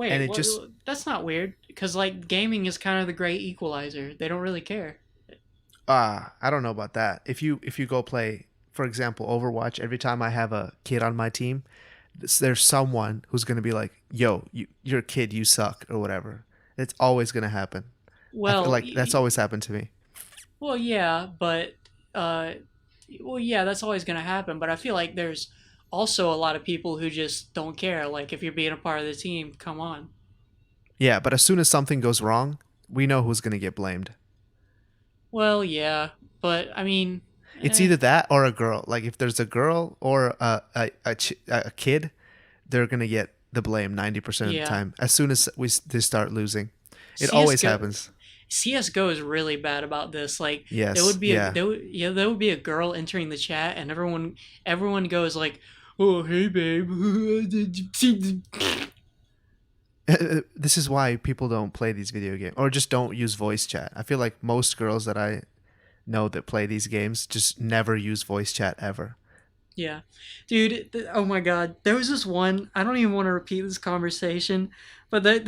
and Wait, it just that's not weird because like gaming is kind of the great equalizer. They don't really care. I don't know about that. If you go play, for example, Overwatch, every time I have a kid on my team, there's someone who's gonna be like, "Yo, you're a kid, you suck," or whatever. It's always gonna happen. I feel Well, like that's always happened to me. well, yeah, but uh, well, yeah, that's always gonna happen. But I feel like there's also a lot of people who just don't care. Like if you're being a part of the team, come on. Yeah, but as soon as something goes wrong, we know who's gonna get blamed. Well, yeah, but I mean, It's eh, either that or a girl. Like if there's a girl or a kid, they're gonna get the blame 90% of the yeah. time. As soon as they start losing, it always CS:GO happens. CS:GO is really bad about this. Like Yes, yeah. there would be a girl entering the chat, and everyone goes like, "Oh, hey, babe." This is why people don't play these video games or just don't use voice chat. I feel like most girls that I know that play these games just never use voice chat ever. Yeah, dude. Oh my God, there was this one. I don't even want to repeat this conversation, but that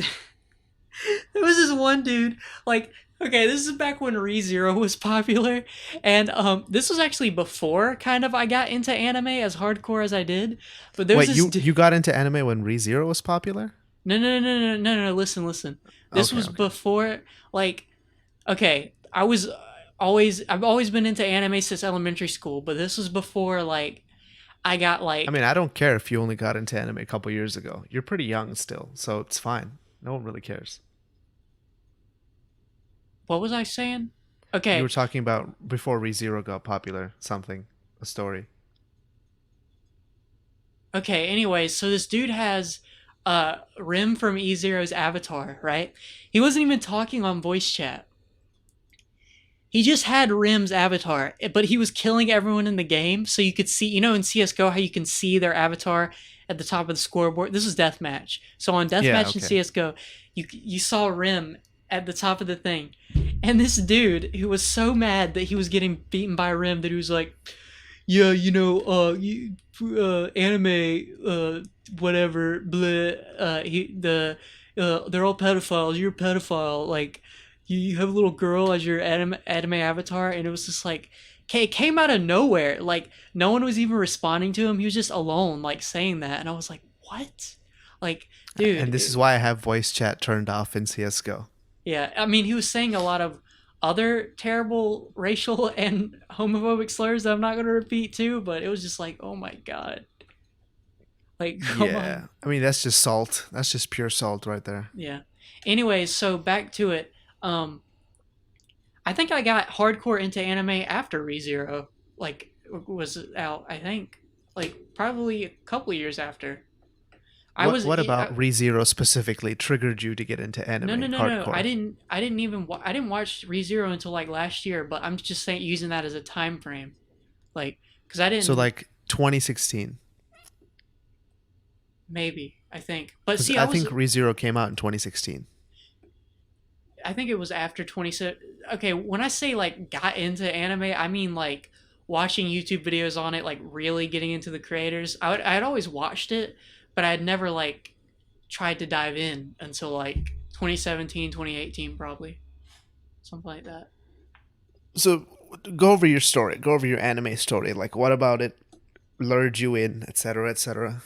there was this one dude. Like, okay, this is back when ReZero was popular, and this was actually before kind of I got into anime as hardcore as I did. But there was Wait, this. you got into anime when ReZero was popular? No, no, no, no, no, no, no. Listen, listen. This Okay, was okay. before, like, okay, I've always been into anime since elementary school, but this was before, like, I got, I like, mean, I don't care if you only got into anime a couple years ago. You're pretty young still, so it's fine. No one really cares. what was I saying? You were Okay, talking about before ReZero got popular, something, a story. okay, anyways, so this dude has, Rim from E Zero's avatar, right? He wasn't even talking on voice chat. He just had Rim's avatar, but he was killing everyone in the game, so you could see, in CS:GO how you can see their avatar at the top of the scoreboard. This was deathmatch, so on Yeah, deathmatch in okay. CS:GO, you saw Rim at the top of the thing, and this dude who was so mad that he was getting beaten by Rim that he was like, yeah, anime, whatever, blah, they're all pedophiles. You're a pedophile. Like, you have a little girl as your anime avatar, and it was just like, okay, it came out of nowhere. Like, no one was even responding to him. He was just alone, like, saying that, and I was like, what? Like, dude, And this is why I have voice chat turned off in CS:GO. yeah. I mean, he was saying a lot of other terrible racial and homophobic slurs that I'm not going to repeat too, but it was just like, oh my God. Like, come on. Yeah. I mean, that's just salt. That's just pure salt right there. Yeah. Anyways, so back to it. Um, I think I got hardcore into anime after ReZero, like, was out, I think. Like, probably a couple years after. I What was. what I, about ReZero specifically triggered you to get into no, no, anime no, no. hardcore? I didn't even. I didn't watch ReZero until like last year. But I'm just saying, using that as a time frame, like, because I So didn't. like 2016, Maybe I think. But because see, I think ReZero came out in 2016. I think it was after 20. Okay, when I say like got into anime, I mean like watching YouTube videos on it, like really getting into the creators. I'd always watched it, but I had never like tried to dive in until like 2017, 2018, probably something like that. So go over your story. Go over your anime story. Like, what about it lured you in, etc., etc.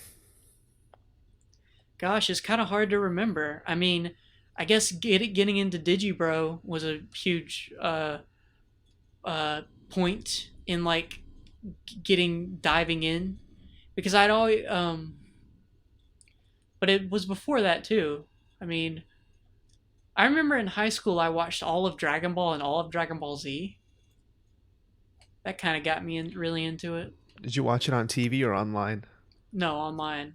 Gosh, it's kind of hard to remember. I mean, I guess getting into Digibro was a huge point in like getting diving in because I'd always but it was before that too. I mean, I remember in high school I watched all of Dragon Ball and all of Dragon Ball Z. That kind of got me really into it. Did you watch it on TV or online? No, online.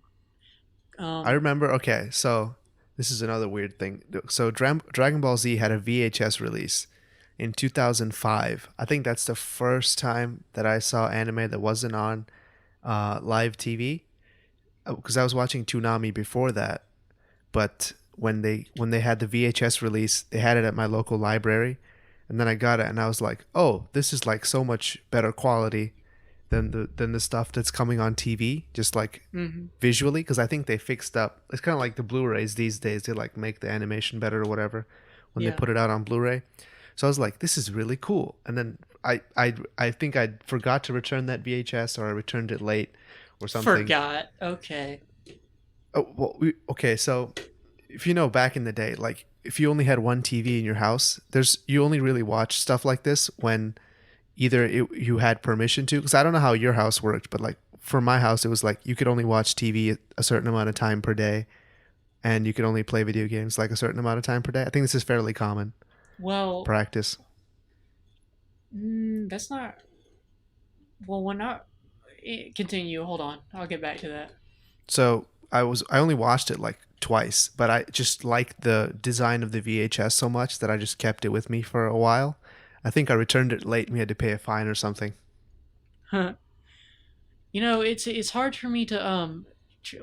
I Um, remember. Okay, so this is another weird thing. So Dragon Ball Z had a VHS release in 2005. I think that's the first time that I saw anime that wasn't on live TV. Because I was watching Toonami before that. But when they had the VHS release, they had it at my local library, and then I got it, and I was like, "Oh, this is like so much better quality than the stuff that's coming on TV, just like mhm. visually." Because I think they fixed up. It's kind of like the Blu-rays these days. They like make the animation better or whatever when they Yeah, put it out on Blu-ray. So I was like, "This is really cool." And then I think I forgot to return that VHS, or I returned it late or something. forgot. Okay. Oh, well, okay, so if you know back in the day, like if you only had one TV in your house, you only really watch stuff like this when either you had permission to. Because I don't know how your house worked, but like for my house, it was like you could only watch TV a certain amount of time per day, and you could only play video games like a certain amount of time per day. I think this is fairly common Well, practice. that's not. Well, when I continue, hold on. I'll get back to that. So I only watched it like twice, but I just liked the design of the VHS so much that I just kept it with me for a while. I think I returned it late and we had to pay a fine or something. It's hard for me to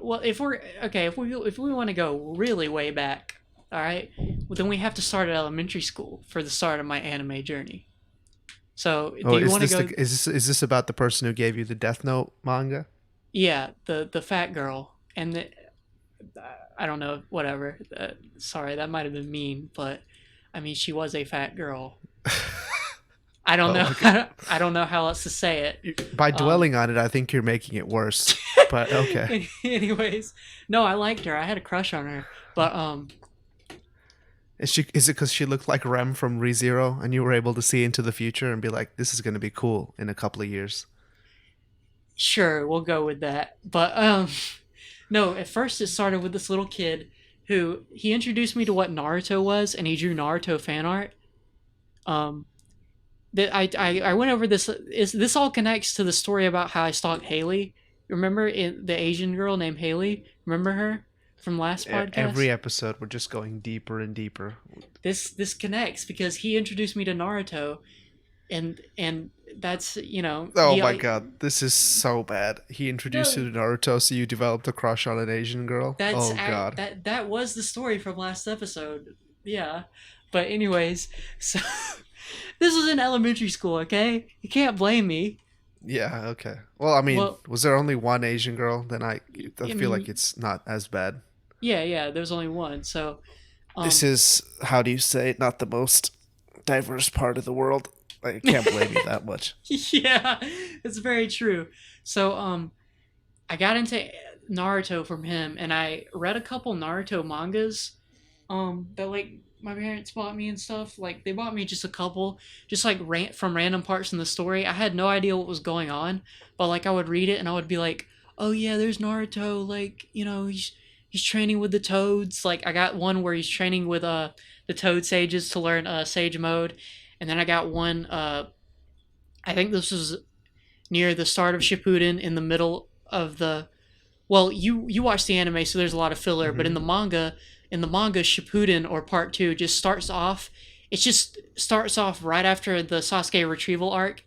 well, if we're okay, if we want to go really way back, all right, well, then we have to start at elementary school for the start of my anime journey. So, Oh, do you want to go? is this about the person who gave you the Death Note manga? Yeah, the fat girl and I don't know, whatever. Sorry, that might have been mean, but I mean, she was a fat girl. I don't Oh, know. okay. I don't know how else to say it. By Um, dwelling on it, I think you're making it worse. But okay. anyways, no, I liked her. I had a crush on her, but Is it because she looked like Rem from ReZero and you were able to see into the future and be like, this is going to be cool in a couple of years? sure, we'll go with that. But no, at first it started with this little kid who he introduced me to what Naruto was, and he drew Naruto fan art. Um, that I went over this. Is this all connects to the story about how I stalked Haley? Remember the Asian girl named Haley? Remember her from last Every podcast? episode, we're just going deeper and deeper. This connects because he introduced me to Naruto, and that's Oh he my god, this is so bad. He introduced no you to Naruto, so you developed a crush on an Asian girl? that's Oh god. that was the story from last episode. Yeah, but anyways, so this was in elementary school. Okay, you can't blame me. Yeah, okay. Well, I mean, Well, was there only one Asian girl? Then I I feel like mean, it's not as bad. yeah. There's only one. So, This um, is, how do you say, not the most diverse part of the world. I can't blame you that much. yeah, it's very true. So, I got into Naruto from him, and I read a couple Naruto mangas. That like my parents bought me and stuff. Like they bought me just a couple, just like from random parts in the story. I had no idea what was going on, but like I would read it and I would be like, oh yeah, there's Naruto. Like he's training with the toads. Like I got one where he's training with the toad sages to learn sage mode, and then I got one. I think this was near the start of Shippuden in the middle of the well, you watch the anime, so there's a lot of filler, but Hmm. in the manga, Shippuden or Part Two just starts off. It just starts off right after the Sasuke retrieval arc,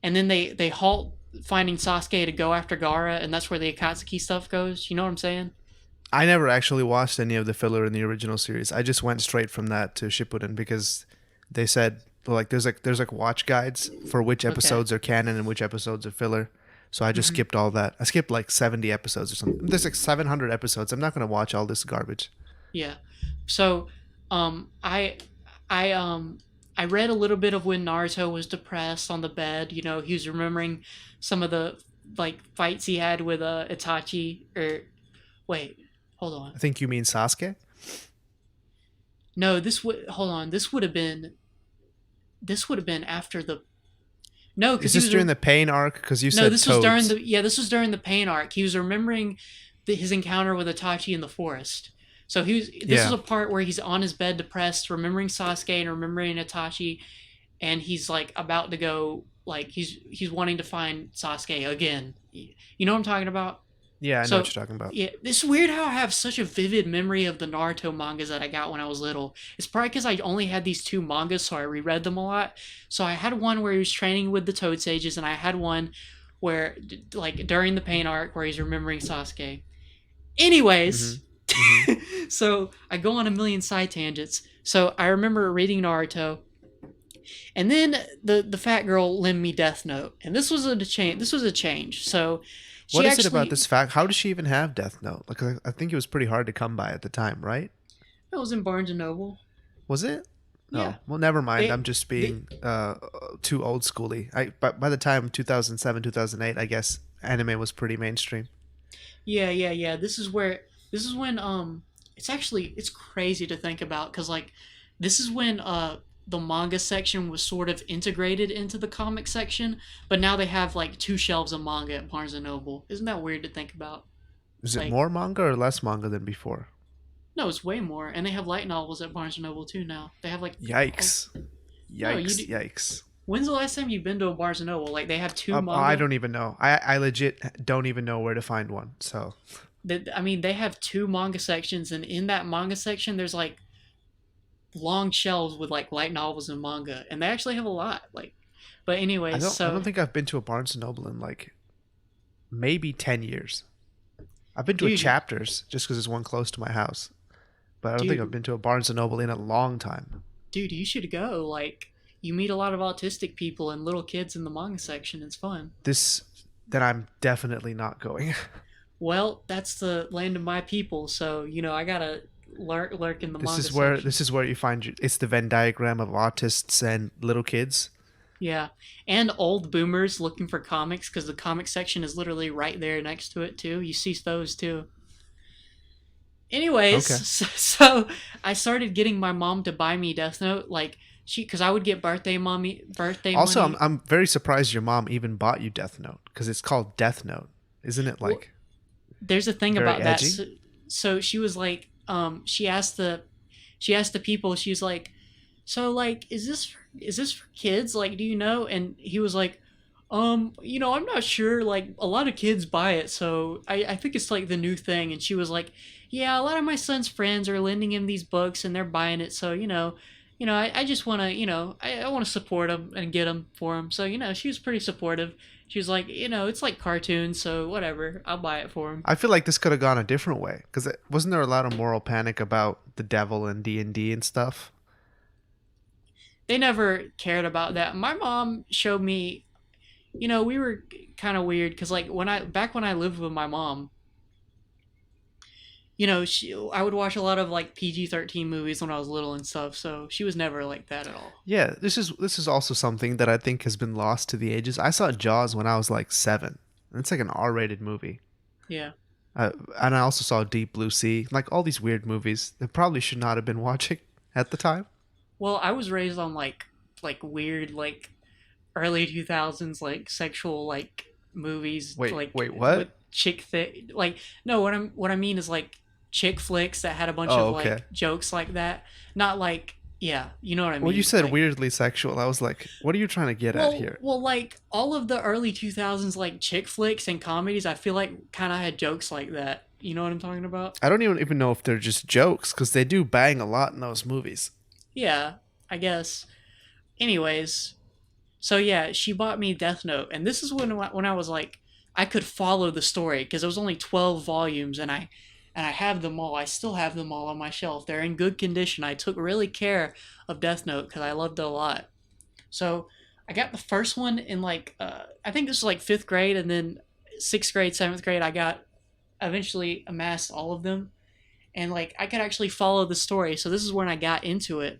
and then they halt finding Sasuke to go after Gaara, and that's where the Akatsuki stuff goes. You know what I'm saying? I never actually watched any of the filler in the original series. I just went straight from that to Shippuden because they said There's like watch guides for which Okay. episodes are canon and which episodes are filler. So I just Hmm. skipped all that. I skipped like 70 episodes or something. There's like 700 episodes. I'm not gonna watch all this garbage. Yeah. So, I, I, I read a little bit of when Naruto was depressed on the bed. You know, he was remembering some of the like fights he had with Itachi. Or wait, hold on. I think you mean Sasuke. No, this would hold on. This would have been after the no, Is because he this was during the pain arc? Because you no. said This was during toads. the yeah. This was during the pain arc. He was remembering his encounter with Itachi in the forest. So he was. This was Yeah. a part where he's on his bed, depressed, remembering Sasuke and remembering Itachi, and he's like about to go. Like he's wanting to find Sasuke again. You know what I'm talking about? Yeah, I know So what you're talking about. yeah, it's weird how I have such a vivid memory of the Naruto mangas that I got when I was little. It's probably because I only had these two mangas, so I reread them a lot. So I had one where he was training with the Toad Sages, and I had one where, like, during the pain arc, where he's remembering Sasuke. Mm-hmm. Anyways, Mm-hmm. so I go on a million side tangents. So I remember reading Naruto, and then the fat girl lent me Death Note, and this was a change. This was a change. So What she is it about actually this fact? How does she even have Death Note? Like, I think it was pretty hard to come by at the time, right? that was in Barnes and Noble. Was it? Yeah, Oh, well, never mind. they I'm just they being too old schooly. By the time 2007, 2008, I guess anime was pretty mainstream. yeah. This is when it's crazy to think about because like this is when the manga section was sort of integrated into the comic section, but now they have like two shelves of manga at Barnes and Noble. Isn't that weird to think about? Is it Like more manga or less manga than before? no, it's way more, and they have light novels at Barnes and Noble too now. They have like oh, Yikes! no, Yikes! Yikes! when's the last time you've been to a Barnes and Noble? Like they have two I manga. don't even know. I legit don't even know where to find one. So I mean, they have two manga sections, and in that manga section, there's like long shelves with like light novels and manga, and they actually have a lot. Like, but I anyways, don't. I don't so think I've been to a Barnes and Noble in like maybe 10 years. I've been to a dude, Chapters just because there's one close to my house, but I don't think I've dude, been to a Barnes and Noble in a long time. dude, you should go. Like, you meet a lot of autistic people and little kids in the manga section. It's fun. This then I'm definitely not going. Well, that's the land of my people, so I gotta lurk in the manga This section. is where you find it's the Venn diagram of autists and little kids. Yeah, and old boomers looking for comics because the comic section is literally right there next to it too. You see those too. Anyways, Okay. so I started getting my mom to buy me Death Note, like because I would get birthday Also, money. I'm very surprised your mom even bought you Death Note because it's called Death Note, isn't it? Well, Like there's a thing very about that. edgy. So she was like, she asked the people, she was like, so like, is this for kids? Like, do you know? And he was like, I'm not sure. Like, a lot of kids buy it, so I think it's like the new thing. And she was like, yeah, a lot of my son's friends are lending him these books and they're buying it. So I just want to, I want to support them and get them for him. So she was pretty supportive. She was like, it's like cartoons, so whatever, I'll buy it for him. I feel like this could have gone a different way because wasn't there a lot of moral panic about the devil and D and stuff? They never cared about that. My mom showed me, we were kind of weird because like when I lived with my mom, I would watch a lot of like PG-13 movies when I was little and stuff. So she was never like that at all. Yeah, this is also something that I think has been lost to the ages. I saw Jaws when I was like 7. And it's like an R-rated movie. Yeah. And I also saw Deep Blue Sea, like all these weird movies that probably should not have been watching at the time. Well, I was raised on like weird like early 2000s like sexual like movies like Wait, with what? like no what I mean is like chick flicks that had a bunch Oh, of okay. like jokes like that. Not like yeah, you know what I Well, you mean? said Like weirdly sexual. I was like, what are you trying to get at here? like all of the early 2000s like chick flicks and comedies I feel like kind of had jokes like that. You know what I'm talking about? I don't even know if they're just jokes because they do bang a lot in those movies. Yeah, I guess. Anyways, so yeah, she bought me Death Note, and this is when I was like, I could follow the story because it was only 12 volumes, and I have them all. I still have them all on my shelf. They're in good condition. I took really care of Death Note because I loved it a lot. So I got the first one in like I think this was like fifth grade, and then sixth grade, seventh grade, I got eventually amassed all of them, and like I could actually follow the story. So this is when I got into it.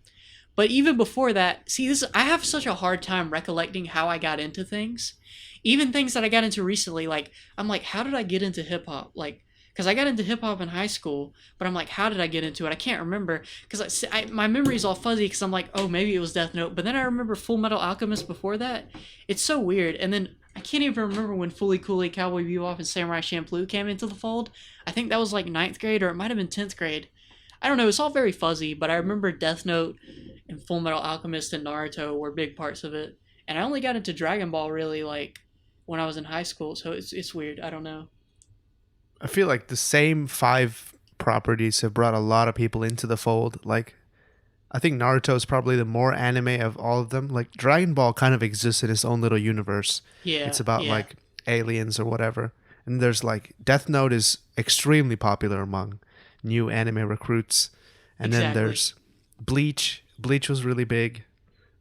But even before that, see this I have such a hard time recollecting how I got into things. Even things that I got into recently, like I'm like, how did I get into hip hop? Like, because I got into hip hop in high school, but I'm like, how did I get into it? I can't remember because my memory's all fuzzy because I'm like, oh, maybe it was Death Note, but then I remember Full Metal Alchemist before that. It's so weird, and then I can't even remember when Fully Cooley Cowboy Bebop and Samurai Champloo came into the fold. I think that was like ninth grade, or it might have been 10th grade. I don't know. It's all very fuzzy, but I remember Death Note and Full Metal Alchemist and Naruto were big parts of it. And I only got into Dragon Ball really like when I was in high school, so it's weird. I don't know. I feel like the same five properties have brought a lot of people into the fold. Like, I think Naruto is probably the more anime of all of them. Like, Dragon Ball kind of exists in its own little universe. Yeah, It's about yeah, like aliens or whatever. And there's like Death Note is extremely popular among new anime recruits. And then exactly. there's Bleach. Bleach was really big.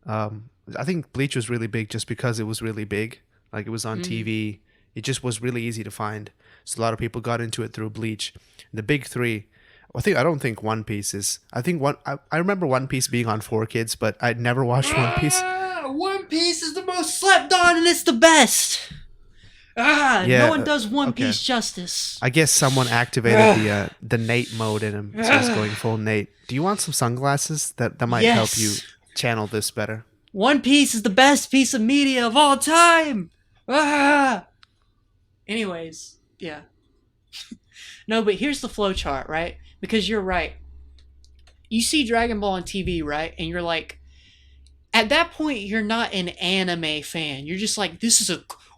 I think Bleach was really big just because it was really big. Like, it was on Mm. TV. It just was really easy to find. So a lot of people got into it through Bleach. The big three. I don't think One Piece is. I think I remember One Piece being on 4Kids, but I'd never watched One Piece. One Piece is the most slept on, and it's the best. No Yeah. one does One Okay. Piece justice. I guess someone activated the Nate mode in him, so he's going full Nate. Do you want some sunglasses that might help you Yes, channel this better? One Piece is the best piece of media of all time. Ah. Anyways, yeah. No, but here's the flowchart, right? Because you're right. You see Dragon Ball on TV, right? And you're like, at that point, you're not an anime fan. You're just like,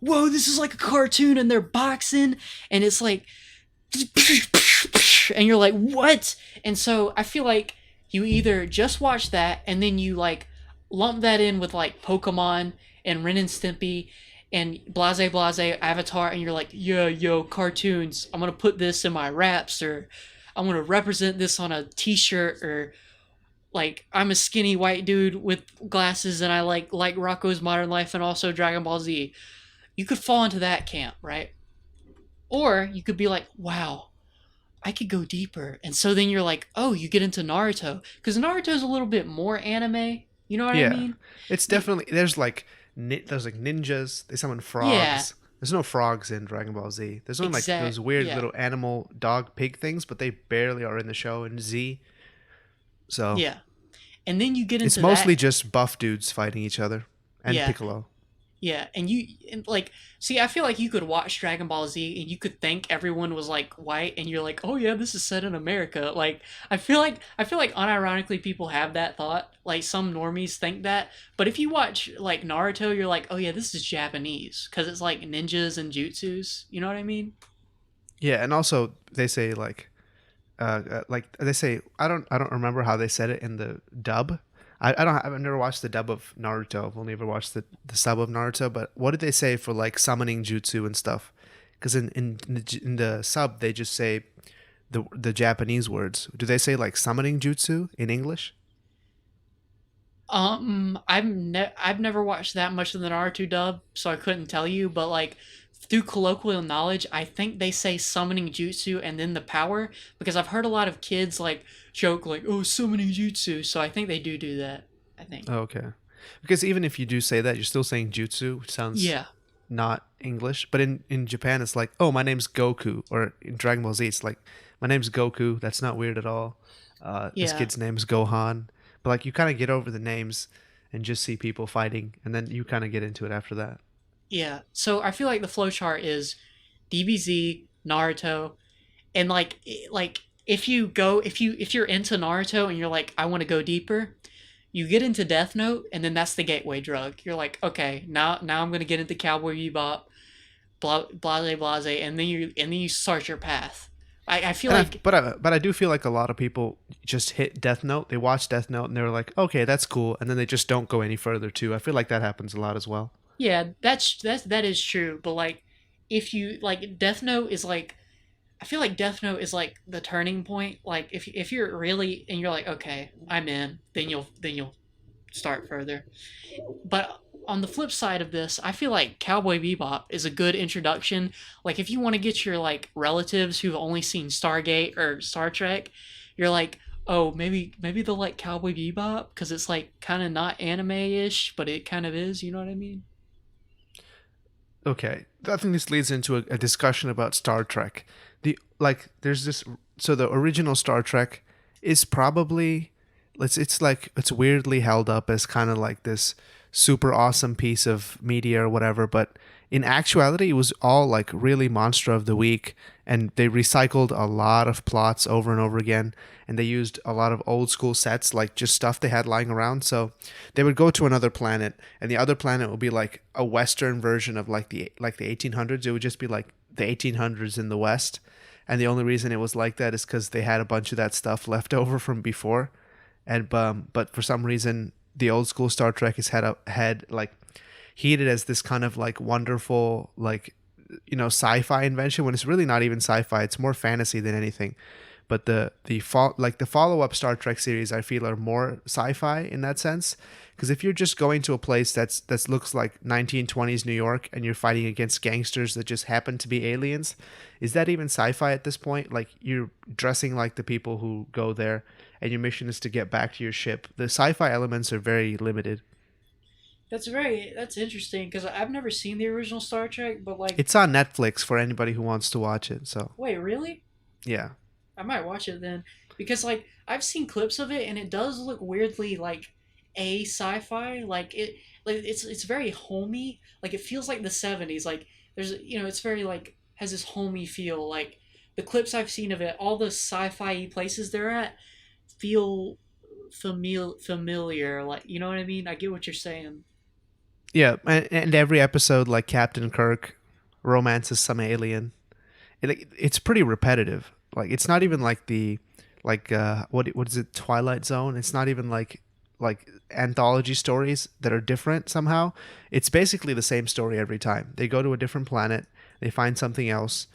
whoa, this is like a cartoon and they're boxing and it's like, and you're like, what? And so I feel like you either just watch that and then you like lump that in with like Pokemon and Ren and Stimpy and Blase Blase Avatar, and you're like, yeah, yo, cartoons. I'm gonna put this in my raps, or I'm gonna represent this on a T-shirt, or like I'm a skinny white dude with glasses and I like Rocco's Modern Life and also Dragon Ball Z. You could fall into that camp, right? Or you could be like, wow, I could go deeper. And so then you're like, oh, you get into Naruto. Because Naruto's a little bit more anime. You know what I Yeah, mean? it's definitely there's like ninjas. They summon Yeah, frogs. There's no frogs in Dragon Ball Z. There's only like those weird Yeah, little animal dog pig things, but they barely are in the show in Z. So yeah. And then you get it's into that. mostly just buff dudes fighting each other and Yeah, Piccolo. yeah. And like, see, I feel like you could watch Dragon Ball Z and you could think everyone was like white, and you're like, oh yeah, this is set in America. Like, I feel like unironically people have that thought. Like some normies think that, but if you watch like Naruto, you're like, oh yeah, this is Japanese because it's like ninjas and jutsus. You know what I mean? Yeah, and also they say like they say I don't remember how they said it in the dub. I've never watched the dub of Naruto. I've only ever watched the sub of Naruto. But what did they say for like summoning jutsu and stuff? Because in the sub they just say the Japanese words. Do they say like summoning jutsu in English? I've never watched that much of the Naruto dub, so I couldn't tell you. But like through colloquial knowledge, I think they say summoning jutsu and then the power, because I've heard a lot of kids like joke like, "Oh, summoning jutsu." So I think they do that. I think. Oh, okay. Because even if you do say that, you're still saying jutsu, which sounds Yeah, not English. But in Japan, it's like, oh, my name's Goku. Or in Dragon Ball Z, it's like, my name's Goku. That's not weird at all. This yeah, kid's name's Gohan. But like, you kind of get over the names and just see people fighting, and then you kind of get into it after that. yeah. So I feel like the flowchart is DBZ, Naruto, and like if you're into Naruto and you're like, I want to go deeper, you get into Death Note, and then that's the gateway drug. You're like, okay, now I'm gonna get into Cowboy Bebop, blase blase, and then you start your path. I feel And like but I do feel like a lot of people just hit Death Note. They watch Death Note and they're like, okay, that's cool, and then they just don't go any further too. I feel like that happens a lot as well. yeah, that is true. But like, if you like Death Note is like, I feel like Death Note is like the turning point. Like if you're really and you're like, okay, I'm in, then you'll start further. But on the flip side of this, I feel like Cowboy Bebop is a good introduction. Like if you want to get your like relatives who've only seen Stargate or Star Trek, you're like, oh, maybe they'll like Cowboy Bebop because it's like kind of not anime-ish, but it kind of is. You know what I mean? Okay, I think this leads into a discussion about Star Trek. There's this. So the original Star Trek is probably, it's like it's weirdly held up as kind of like this super awesome piece of media or whatever, but in actuality, it was all like really monster of the week, and they recycled a lot of plots over and over again, and they used a lot of old school sets, like just stuff they had lying around. So they would go to another planet, and the other planet would be like a Western version of like the 1800s. It would just be like the 1800s in the West, and the only reason it was like that is because they had a bunch of that stuff left over from before, and but for some reason the old school Star Trek is had like heated as this kind of like wonderful like sci-fi invention when it's really not even sci-fi. It's more fantasy than anything. But the follow-up Star Trek series I feel are more sci-fi in that sense, because if you're just going to a place that looks like 1920s New York and you're fighting against gangsters that just happen to be aliens, is that even sci-fi at this point? Like you're dressing like the people who go there and your mission is to get back to your ship. The sci-fi elements are very limited. That's interesting because I've never seen the original Star Trek, but like, It's on Netflix for anybody who wants to watch it. So wait, really? yeah, I might watch it then because like I've seen clips of it and it does look weirdly like a sci-fi. Like it's very homey. Like it feels like the 70s. Like there's it's very like has this homey feel. Like the clips I've seen of it, all the sci-fi places they're at feel familiar. Like you know what I mean? I get what you're saying. yeah, and every episode like Captain Kirk romances some alien. It's pretty repetitive. Like it's not even like the what is it, Twilight Zone? It's not even like anthology stories that are different somehow. It's basically the same story every time. They go to a different planet, they find something else.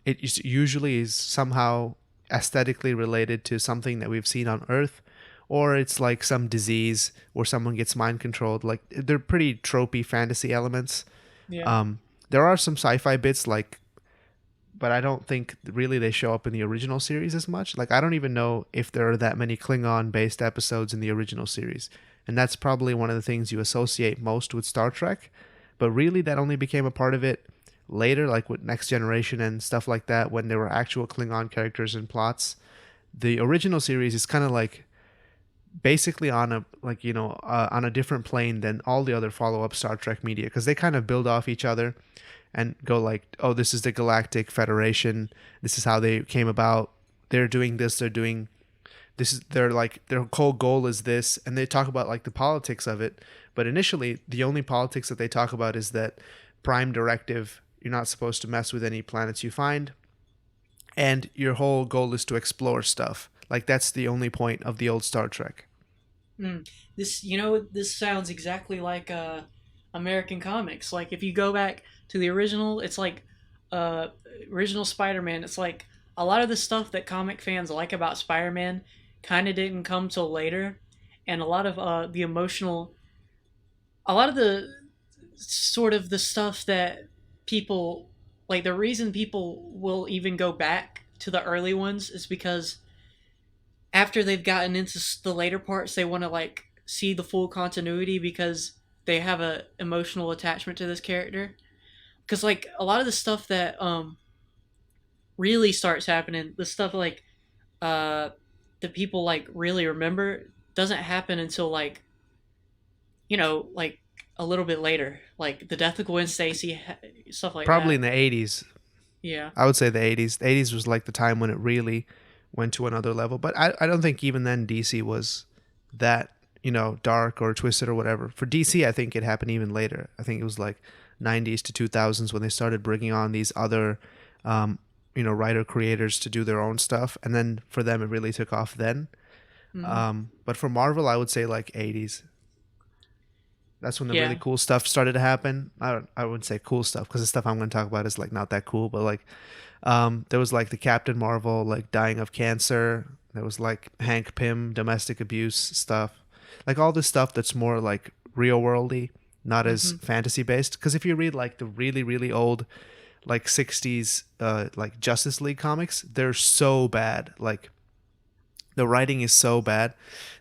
Usually is somehow aesthetically related to something that we've seen on Earth, or it's like some disease where someone gets mind controlled. Like they're pretty tropey fantasy elements. Yeah. There are some sci-fi bits like, but I don't think really they show up in the original series as much. Like I don't even know if there are that many Klingon based episodes in the original series. And that's probably one of the things you associate most with Star Trek. But really that only became a part of it later, like with Next Generation and stuff like that, when there were actual Klingon characters and plots. The original series is kind of like basically on a on a different plane than all the other follow-up Star Trek media, because they kind of build off each other and go like, oh, this is the Galactic Federation, this is how they came about, they're doing this, they're doing this, is their whole goal is this, and they talk about like the politics of it. But initially the only politics that they talk about is that prime directive, you're not supposed to mess with any planets you find, and your whole goal is to explore stuff. Like that's the only point of the old Star Trek. Mm. This sounds exactly like American comics. Like if you go back to the original, it's like uh, original Spider-Man. It's like a lot of the stuff that comic fans like about Spider-Man kind of didn't come till later, and a lot of a lot of the sort of the stuff that people like the reason people will even go back to the early ones is because after they've gotten into the later parts, they want to like see the full continuity because they have a emotional attachment to this character. Because like a lot of the stuff that really starts happening, the stuff like uh that people like really remember doesn't happen until like like a little bit later, like the death of Gwen Stacy, stuff like Probably in that. the 80s. Yeah. I would say the 80s. The 80s was like the time when it really went to another level. But I don't think even then DC was that, dark or twisted or whatever. For DC, I think it happened even later. I think it was like 90s to 2000s when they started bringing on these other, writer creators to do their own stuff. And then for them, it really took off then. Hmm. But for Marvel, I would say like 80s. That's when the really Yeah. cool stuff started to happen. I wouldn't say cool stuff because the stuff I'm going to talk about is like not that cool, but like there was like the Captain Marvel like dying of cancer. There was like Hank Pym domestic abuse stuff. like all this stuff that's more like real worldy, not as Mm-hmm. fantasy based. Because if you read like the really really old like 60s like Justice League comics, they're so bad. Like the writing is so bad.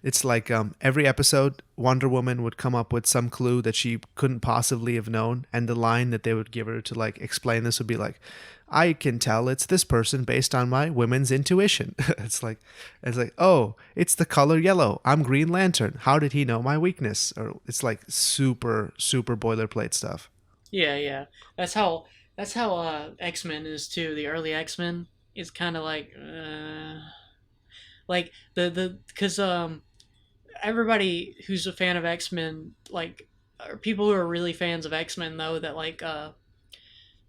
It's like every episode, Wonder Woman would come up with some clue that she couldn't possibly have known, and the line that they would give her to like explain this would be like, "I can tell it's this person based on my women's intuition." it's like, oh, it's the color yellow. I'm Green Lantern. How did he know my weakness? Or it's like super super boilerplate stuff. Yeah, yeah. That's how X-Men is too. The early X-Men is kind of like the because everybody who's a fan of X-Men, like, or people who are really fans of X-Men know that, like,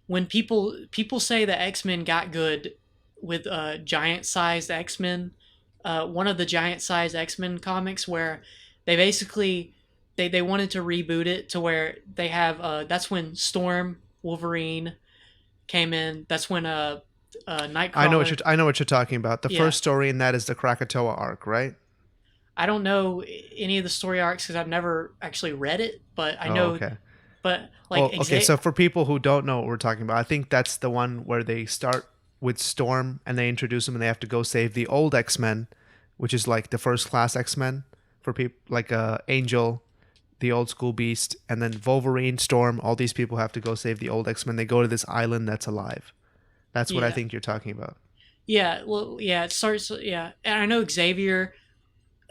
when people say that X-Men got good with giant sized X-Men, one of the giant sized X-Men comics where they basically they wanted to reboot it to where they have that's when Storm, Wolverine came in. That's when Nightcrawler. I know what you're talking about. The Yeah, first story in that is the Krakatoa arc, right? I don't know any of the story arcs because I've never actually read it, but I Oh, know. okay. But like Well, okay. So for people who don't know what we're talking about, I think that's the one where they start with Storm and they introduce them and they have to go save the old X-Men, which is like the first class X-Men for people like Angel, the old school Beast, and then Wolverine, Storm. All these people have to go save the old X-Men. They go to this island that's alive. That's what I yeah, think you're talking about. yeah, well, yeah, it starts. Yeah, and I know Xavier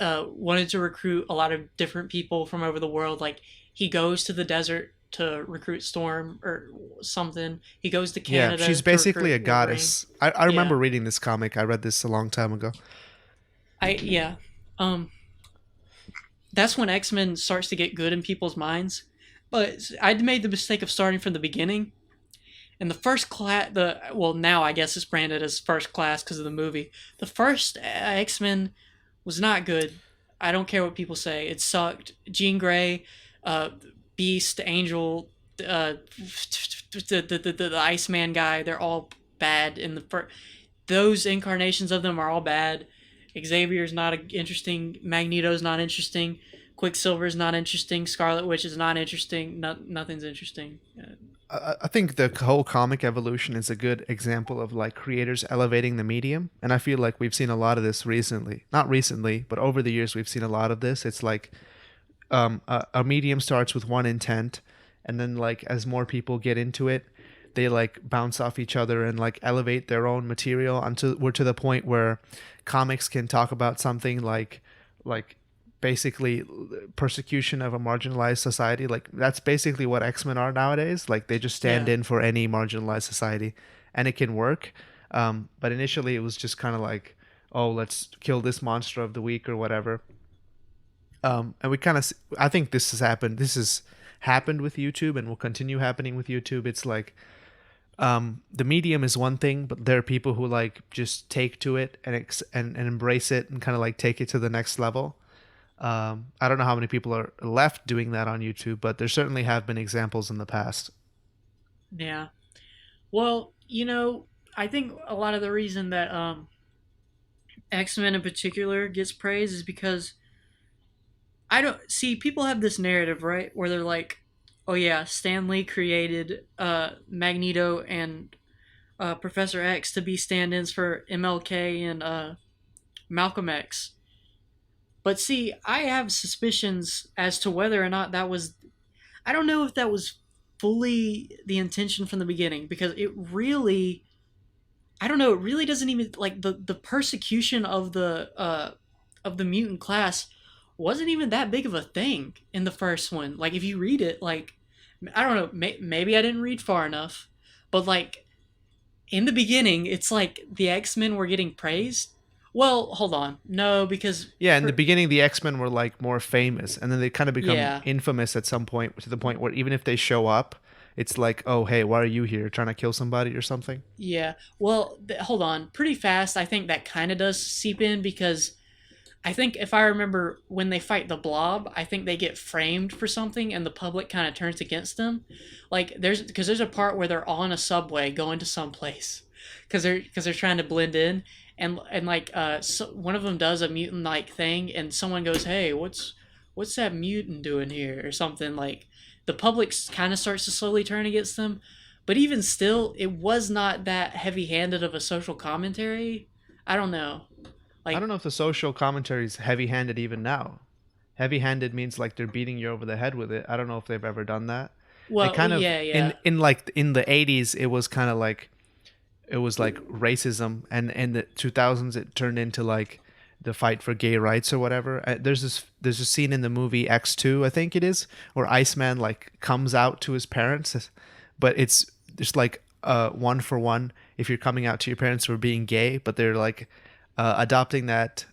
wanted to recruit a lot of different people from over the world. Like, he goes to the desert to recruit Storm or something. He goes to Yeah, Canada she's to basically recruit a Wolverine. goddess. I Yeah, remember reading this comic. I read this a long time ago. yeah. Um, that's when X Men starts to get good in people's minds. But I made the mistake of starting from the beginning. And the first class, the well, now I guess it's branded as first class because of the movie. The first X Men was not good. I don't care what people say. It sucked. Jean Grey, uh, Beast, Angel, the Iceman guy, they're all bad. In the those incarnations of them are all bad. Xavier's not interesting. Magneto's not interesting. Quicksilver's not interesting. Scarlet Witch is not interesting. Nothing's interesting. I think the whole comic evolution is a good example of like creators elevating the medium, and I feel like we've seen a lot of this recently. Not recently, but over the years we've seen a lot of this. It's like a medium starts with one intent, and then like as more people get into it, they like bounce off each other and like elevate their own material until we're to the point where comics can talk about something like basically persecution of a marginalized society. Like that's basically what X-Men are nowadays. Like they just stand Yeah. in for any marginalized society, and it can work. But initially, it was just kind of like, oh, let's kill this monster of the week or whatever. And we kind of, I think this has happened. This has happened with YouTube, and will continue happening with YouTube. It's like the medium is one thing, but there are people who like just take to it and embrace it and kind of like take it to the next level. I don't know how many people are left doing that on YouTube, but there certainly have been examples in the past. Yeah. Well, I think a lot of the reason that X Men in particular gets praise is because I don't see people have this narrative, right, where they're like, "Oh yeah, Stan Lee created Magneto and Professor X to be stand-ins for MLK and Malcolm X." But see, I have suspicions as to whether or not that was. I don't know if that was fully the intention from the beginning because it really. I don't know. It really doesn't even like the persecution of the mutant class wasn't even that big of a thing in the first one. Like, if you read it, like, I don't know, maybe I didn't read far enough, but like in the beginning, it's like the X Men were getting praised. Well, hold on, no, because Yeah, in the for beginning, the X-Men were like more famous, and then they kind of become yeah, infamous at some point to the point where even if they show up, it's like, oh, hey, why are you here? Trying to kill somebody or something? yeah. Well, hold on, pretty fast. I think that kind of does seep in because I think if I remember when they fight the Blob, I think they get framed for something, and the public kind of turns against them. Like, there's a part where they're on a subway going to some place because they're trying to blend in, and like one of them does a mutant like thing, and someone goes, "Hey, what's that mutant doing here or something. Like the public kind of starts to slowly turn against them, but even still, it was not that heavy-handed of a social commentary. I don't know. I Like, don't know if the social commentary is heavy-handed even now. Heavy-handed means like they're beating you over the head with it. I don't know if they've ever done that. They well, kind of yeah, yeah, in the 80s it was kind of like it was like racism, and in the 2000s it turned into like the fight for gay rights or whatever. There's a scene in the movie X2, I think it is, where Iceman like comes out to his parents, but it's just like one for one if you're coming out to your parents for being gay, but they're like adopting that,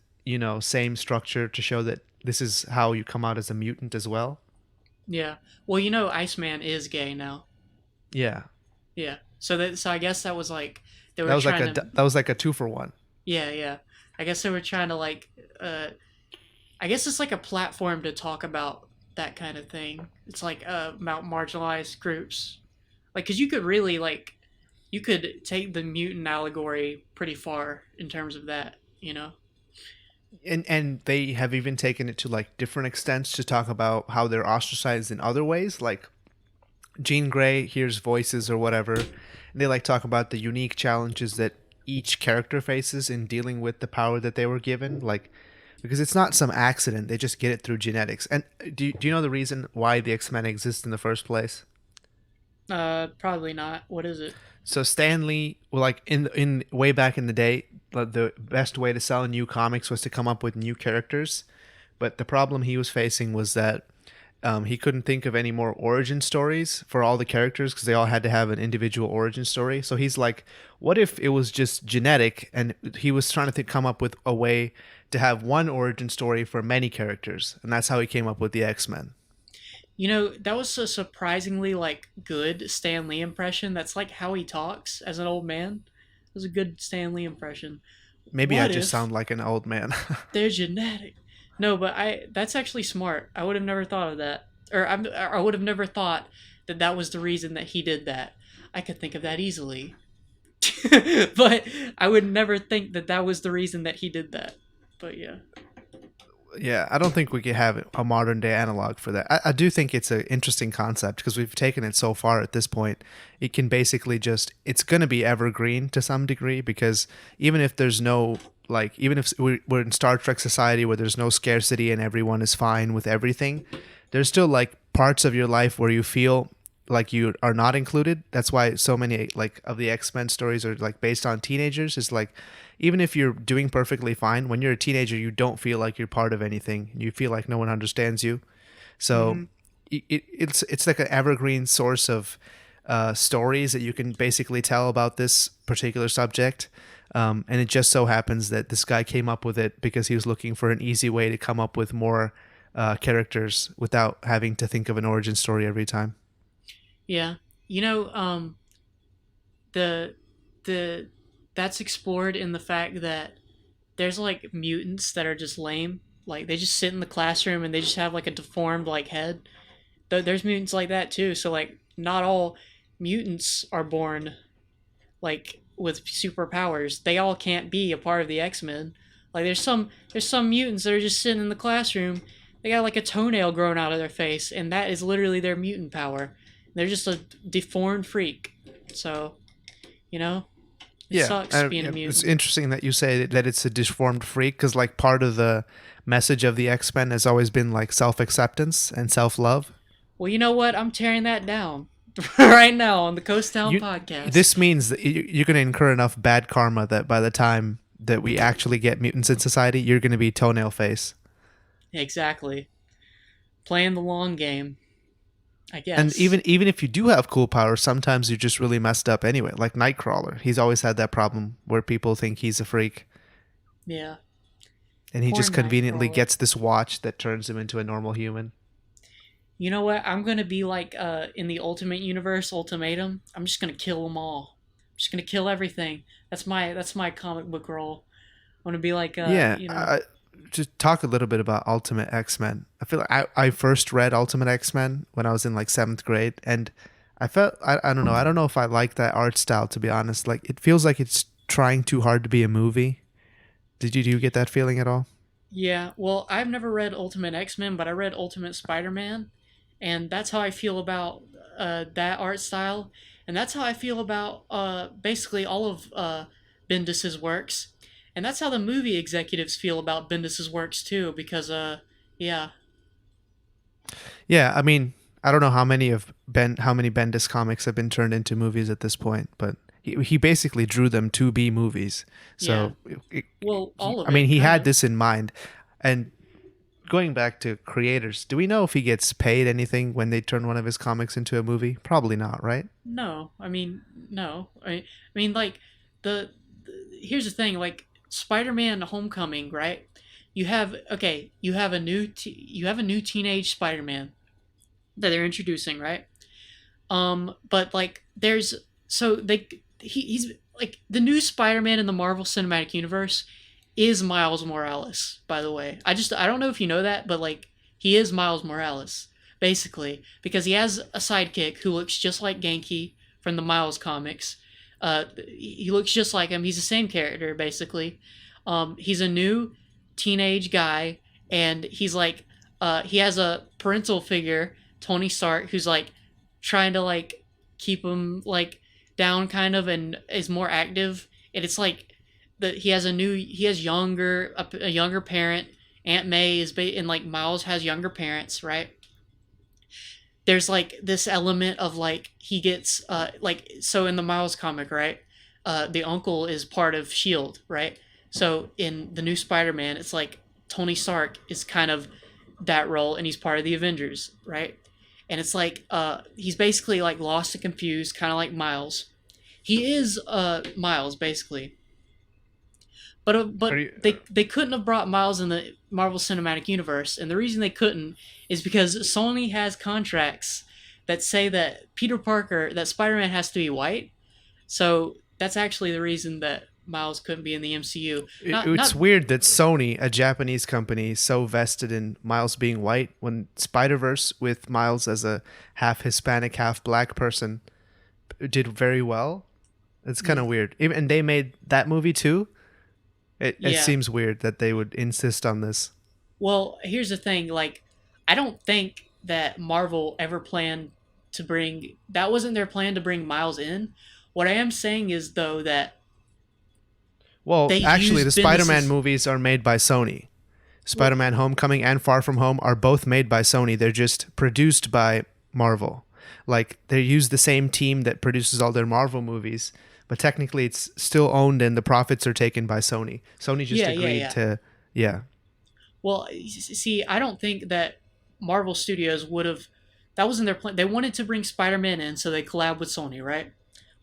same structure to show that this is how you come out as a mutant as well. yeah. Well, Iceman is gay now. Yeah. Yeah. So I guess that was like they That were was like trying a to. that was like a two for one. Yeah, yeah. I guess they were trying to like. I guess it's like a platform to talk about that kind of thing. It's like about marginalized groups, like because you could really like you could take the mutant allegory pretty far in terms of that. And they have even taken it to like different extents to talk about how they're ostracized in other ways, like Jean Grey hears voices or whatever, and they like talk about the unique challenges that each character faces in dealing with the power that they were given, like because it's not some accident, they just get it through genetics. And do you know the reason why the X-Men exist in the first place? Probably not. What is it? So Stan Lee, well, like in way back in the day, the best way to sell new comics was to come up with new characters. But the problem he was facing was that he couldn't think of any more origin stories for all the characters because they all had to have an individual origin story. So he's like, what if it was just genetic? And he was trying to come up with a way to have one origin story for many characters, and that's how he came up with the X-Men. That was a surprisingly like good Stan Lee impression. That's like how he talks as an old man. It was a good Stan Lee impression. Maybe I What just if sound like an old man. they're genetic? No, but that's actually smart. I would have never thought of that. I would have never thought that that was the reason that he did that. I could think of that easily. But I would never think that that was the reason that he did that. But yeah. Yeah, I don't think we could have a modern day analog for that. I do think it's an interesting concept because we've taken it so far at this point. It can basically it's going to be evergreen to some degree because even if there's no, like, even if we're in Star Trek society where there's no scarcity and everyone is fine with everything, there's still like parts of your life where you feel like you are not included. That's why so many like of the X-Men stories are like based on teenagers. It's like even if you're doing perfectly fine, when you're a teenager, you don't feel like you're part of anything. You feel like no one understands you. So Mm-hmm. it's like an evergreen source of stories that you can basically tell about this particular subject. And it just so happens that this guy came up with it because he was looking for an easy way to come up with more characters without having to think of an origin story every time. Yeah. The the that's explored in the fact that there's like mutants that are just lame. Like they just sit in the classroom and they just have like a deformed like head. There's mutants like that too. So like not all mutants are born like with superpowers. They all can't be a part of the X-Men. Like there's some mutants that are just sitting in the classroom. They got like a toenail growing out of their face, and that is literally their mutant power. They're just a deformed freak. So, you know, it Yeah, sucks being a it's mutant. interesting that you say that it's a deformed freak because like part of the message of the X-Men has always been like self-acceptance and self-love. Well, you know what? I'm tearing that down right now on the Coast Town You podcast. This means that you're going to incur enough bad karma that by the time that we actually get mutants in society, you're going to be toenail face. Exactly. Playing the long game, I And guess. even if you do have cool powers, sometimes you're just really messed up anyway. Like Nightcrawler, he's always had that problem where people think he's a freak, Yeah. and he Poor just conveniently Nightcrawler. gets this watch that turns him into a normal human. You know what? I'm gonna be like in the Ultimate Universe Ultimatum. I'm just gonna kill them all. I'm just gonna kill everything. That's my comic book role. I want to be like Yeah, just talk a little bit about Ultimate X-Men. I feel like I first read Ultimate X-Men when I was in like seventh grade, and I don't know. I don't know if I like that art style, to be honest. Like it feels like it's trying too hard to be a movie. Do you get that feeling at all? Yeah, well, I've never read Ultimate X-Men, but I read Ultimate Spider-Man, and that's how I feel about that art style, and that's how I feel about basically all of Bendis's works, and that's how the movie executives feel about Bendis's works too, because yeah, Yeah, I mean, I don't know how many Bendis comics have been turned into movies at this point, but he basically drew them to be movies. yeah, So well, all of I mean, it, he kind had of. this in mind. And going back to creators, do we know if he gets paid anything when they turn one of his comics into a movie? Probably not, right? No, I mean, no, I mean, like here's the thing, like Spider-Man: Homecoming, right? You have a you have a new teenage Spider-Man that they're introducing, right? But like there's so they he's like the new Spider-Man in the Marvel Cinematic Universe is Miles Morales, by the way. I don't know if you know that, but like he is Miles Morales basically because he has a sidekick who looks just like Genki from the Miles comics. He looks just like him. He's the same character basically. He's a new teenage guy, and he's like he has a parental figure, Tony Stark, who's like trying to like keep him like down kind of and is more active, and it's like that he has a younger parent. Aunt May and like Miles has younger parents, right? There's like this element of like he gets like so in the Miles comic, right? The uncle is part of Shield, right? So in the new Spider-Man, it's like Tony Stark is kind of that role, and he's part of the Avengers, right? And it's like he's basically like lost and confused, kind of like Miles. He is Miles basically, Are but you, they couldn't have brought Miles in the Marvel Cinematic Universe, and the reason they couldn't is because Sony has contracts that say that Spider Man has to be white. So that's actually the reason that Miles couldn't be in the MCU. it's Not weird that Sony, a Japanese company, is so vested in Miles being white when Spider Verse with Miles as a half Hispanic, half black person did very well. It's kind of weird. And they made that movie too. It yeah. seems weird that they would insist on this. Well, here's the thing. Like, I don't think that Marvel ever planned to bring. That wasn't their plan to bring Miles in. What I am saying is though that Well, they actually, the used Spider-Man Bendis's. movies are made by Sony. Well, Spider-Man: Homecoming and Far From Home are both made by Sony. They're just produced by Marvel. Like they use the same team that produces all their Marvel movies, but technically it's still owned and the profits are taken by Sony. Sony just yeah, yeah, agreed yeah. to, yeah. Well, see, I don't think that Marvel Studios would have. That wasn't their plan. They wanted to bring Spider-Man in, so they collabed with Sony, right?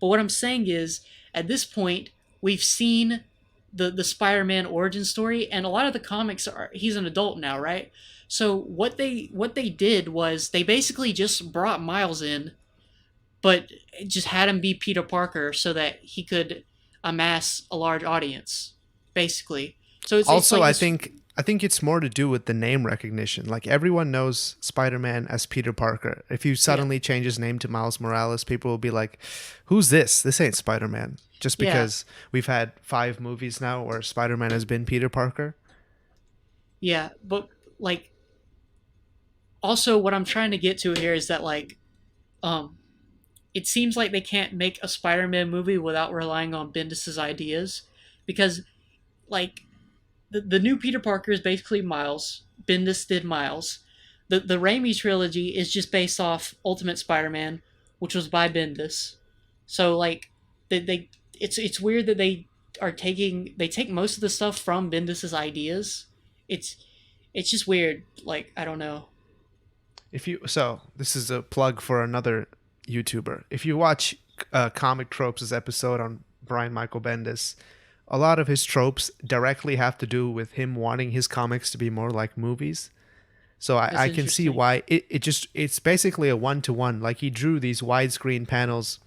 But what I'm saying is, at this point, we've seen the Spider-Man origin story, and a lot of the comics are. He's an adult now, right? So what they did was they basically just brought Miles in, but just had him be Peter Parker so that he could amass a large audience, basically. So it's Also, like this. I think it's more to do with the name recognition. Like everyone knows Spider-Man as Peter Parker. If you Yeah, suddenly change his name to Miles Morales, people will be like, "Who's this? This ain't Spider-Man." Just yeah, because we've had 5 movies now where Spider-Man has been Peter Parker. yeah. But like, also what I'm trying to get to here is that like, um, it seems like they can't make a Spider-Man movie without relying on Bendis's ideas, because like the new Peter Parker is basically Miles. Bendis did Miles. The Raimi trilogy is just based off Ultimate Spider-Man, which was by Bendis. So like they it's weird that they take most of the stuff from Bendis's ideas. It's it's just weird. Like I don't know. This is a plug for another YouTuber. If you watch Comic Tropes' episode on Brian Michael Bendis, a lot of his tropes directly have to do with him wanting his comics to be more like movies. So That's I can see interesting. why it's basically a 1-to-1. Like he drew these widescreen panels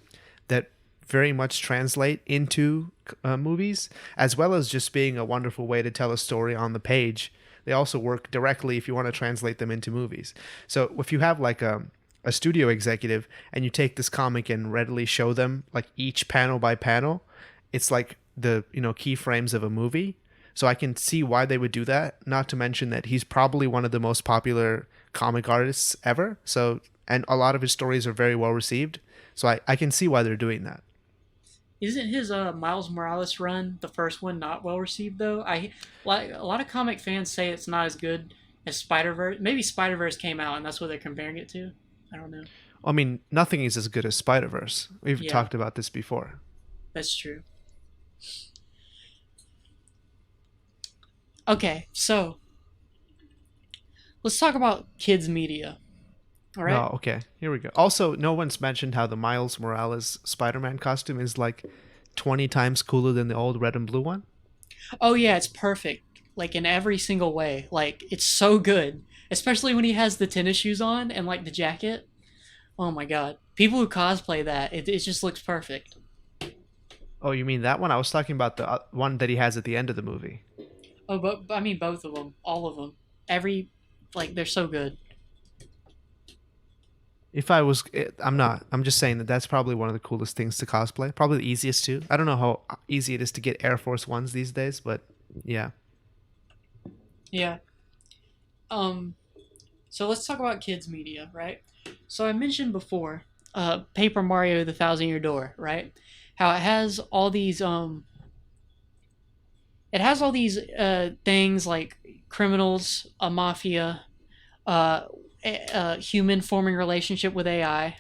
that very much translate into movies, as well as just being a wonderful way to tell a story on the page. They also work directly if you want to translate them into movies. So if you have like a studio executive and you take this comic and readily show them like each panel by panel, it's like the keyframes of a movie. So I can see why they would do that. Not to mention that he's probably one of the most popular comic artists ever. So, and a lot of his stories are very well received. So I can see why they're doing that. Isn't his Miles Morales run, the first one, not well received though? I like a lot of comic fans say it's not as good as Spider Verse. Maybe Spider Verse came out and that's what they're comparing it to. I don't know. I mean, nothing is as good as Spider-Verse. We've Yeah, talked about this before. that's true. Okay, so let's talk about kids media. All right. Oh, okay. Here we go. Also, no one's mentioned how the Miles Morales Spider-Man costume is like 20 times cooler than the old red and blue one. Oh yeah, it's perfect. Like in every single way. Like it's so good. Especially when he has the tennis shoes on and like the jacket. Oh my god. People who cosplay that, it just looks perfect. Oh, you mean that one? I was talking about the one that he has at the end of the movie. Oh, but I mean both of them, all of them. Every like they're so good. If I was, I'm not. I'm just saying that that's probably one of the coolest things to cosplay. Probably the easiest too. I don't know how easy it is to get Air Force Ones these days, but yeah. Yeah. Um so let's talk about kids media, right? So I mentioned before Paper Mario the Thousand Year Door, right? How it has all these things like criminals, a mafia, a human forming a relationship with AI,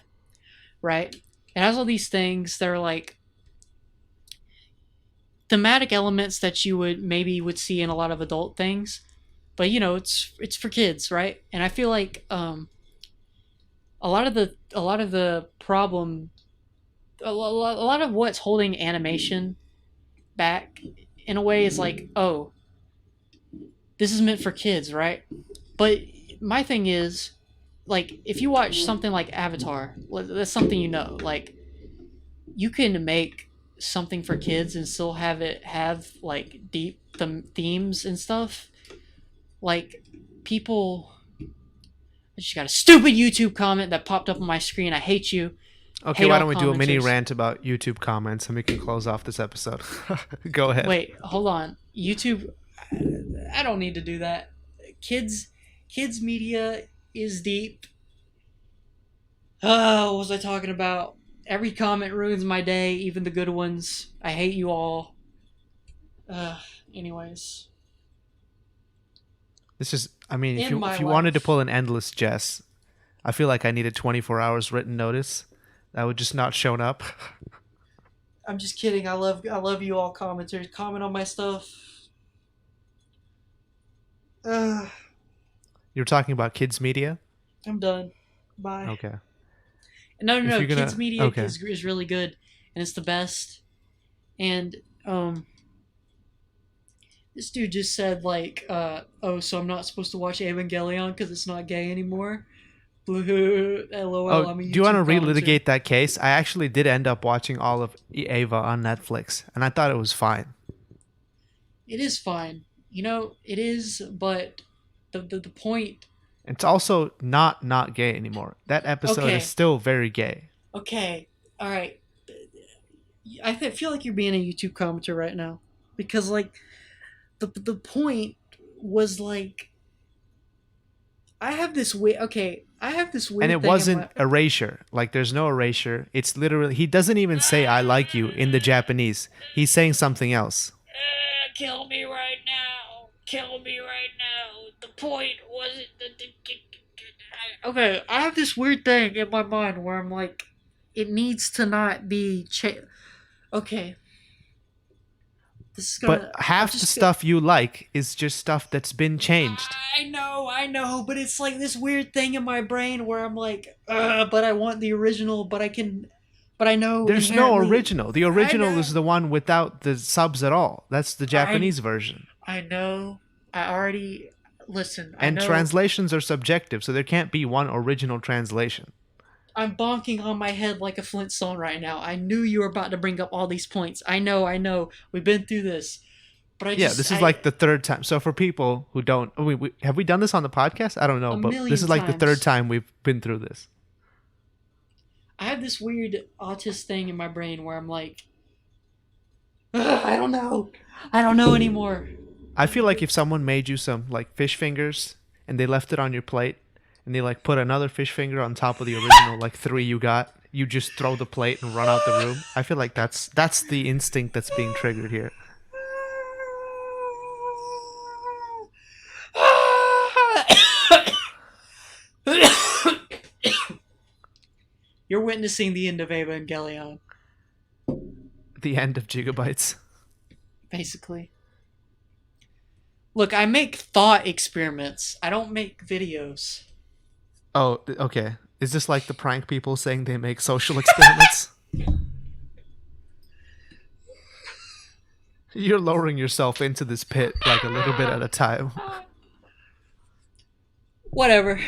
right? It has all these things that are like thematic elements that you would see in a lot of adult things, but it's for kids, right? And I feel like a lot of the problem, a lot of what's holding animation back in a way is like, oh, this is meant for kids, right? But my thing is, like, if you watch something like Avatar, that's something like you can make something for kids and still have it have like deep themes and stuff. Like people, I just got a stupid YouTube comment that popped up on my screen. I hate you. Okay, Hate why all don't we do a mini commenters. rant about YouTube comments and we can close off this episode? Go ahead. Wait, hold on. YouTube. I don't need to do that. Kids media is deep. What was I talking about? Every comment ruins my day, even the good ones. I hate you all. Uh, anyways, This is, I mean, in my if you wanted to life, pull an endless Jess, I feel like I needed 24 hours written notice. That would just not shown up. I'm just kidding. I love you all commenters. Comment on my stuff. Uh, You're talking about kids media? I'm done. Bye. Okay. No, no, If no. you're Kids gonna, media okay. is really good, and it's the best. And this dude just said like, oh, so I'm not supposed to watch Evangelion because it's not gay anymore. Blue, lol. Oh, I'm a do you want to YouTube commenter. relitigate that case? I actually did end up watching all of Ava on Netflix, and I thought it was fine. It is fine. It is, but the point. It's also not gay anymore. That episode Okay, is still very gay. okay, all right. Feel like you're being a YouTube commenter right now because like the point was like I have this weird. Okay, I have this And weird it thing in wasn't my. erasure. Like, there's no erasure. It's literally, he doesn't even say I like you in the Japanese. He's saying something else. Kill me right now. Kill me right now. The point wasn't okay, I have this weird thing in my mind where I'm like, it needs to not be. Okay, this is But gonna. I'm half the just. stuff you like is just stuff that's been changed. I know, but it's like this weird thing in my brain where I'm like, but I want the original, but I can. But I know There's no inherently. original. The I original know. is the one without the subs at all. That's the Japanese version. I know. I already. Listen, I And know. translations are subjective, so there can't be one original translation. I'm bonking on my head like a Flintstone right now. I knew you were about to bring up all these points. I know. We've been through this. But Yeah, this is like the third time. So for people who don't, have we done this on the podcast? I don't know, a but million this is like the times. third time we've been through this. I have this weird autist thing in my brain where I'm like, I don't know. I don't know anymore. I feel like if someone made you some like fish fingers and they left it on your plate and they like put another fish finger on top of the original like three you got, you just throw the plate and run out the room. I feel like that's the instinct that's being triggered here. You're witnessing the end of Evangelion, The end of gigabytes. basically. Look, I make thought experiments. I don't make videos. Oh, okay. Is this like the prank people saying they make social experiments? You're lowering yourself into this pit like a little bit at a time. Whatever.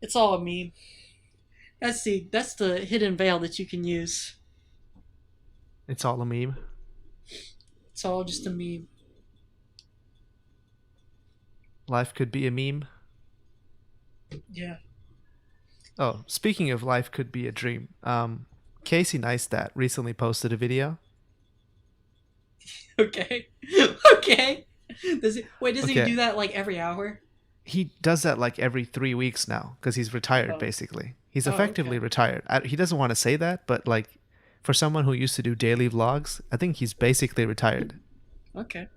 It's all a meme. That's the hidden veil that you can use. It's all a meme. It's all just a meme. Life could be a meme. Yeah. Oh, speaking of life could be a dream. Casey Neistat recently posted a video. Okay. Okay. Does he Okay. do that like every hour? He does that like every 3 weeks now because he's retired, Oh. basically. He's Oh, effectively okay. retired. He doesn't want to say that, but like for someone who used to do daily vlogs, I think he's basically retired. Okay.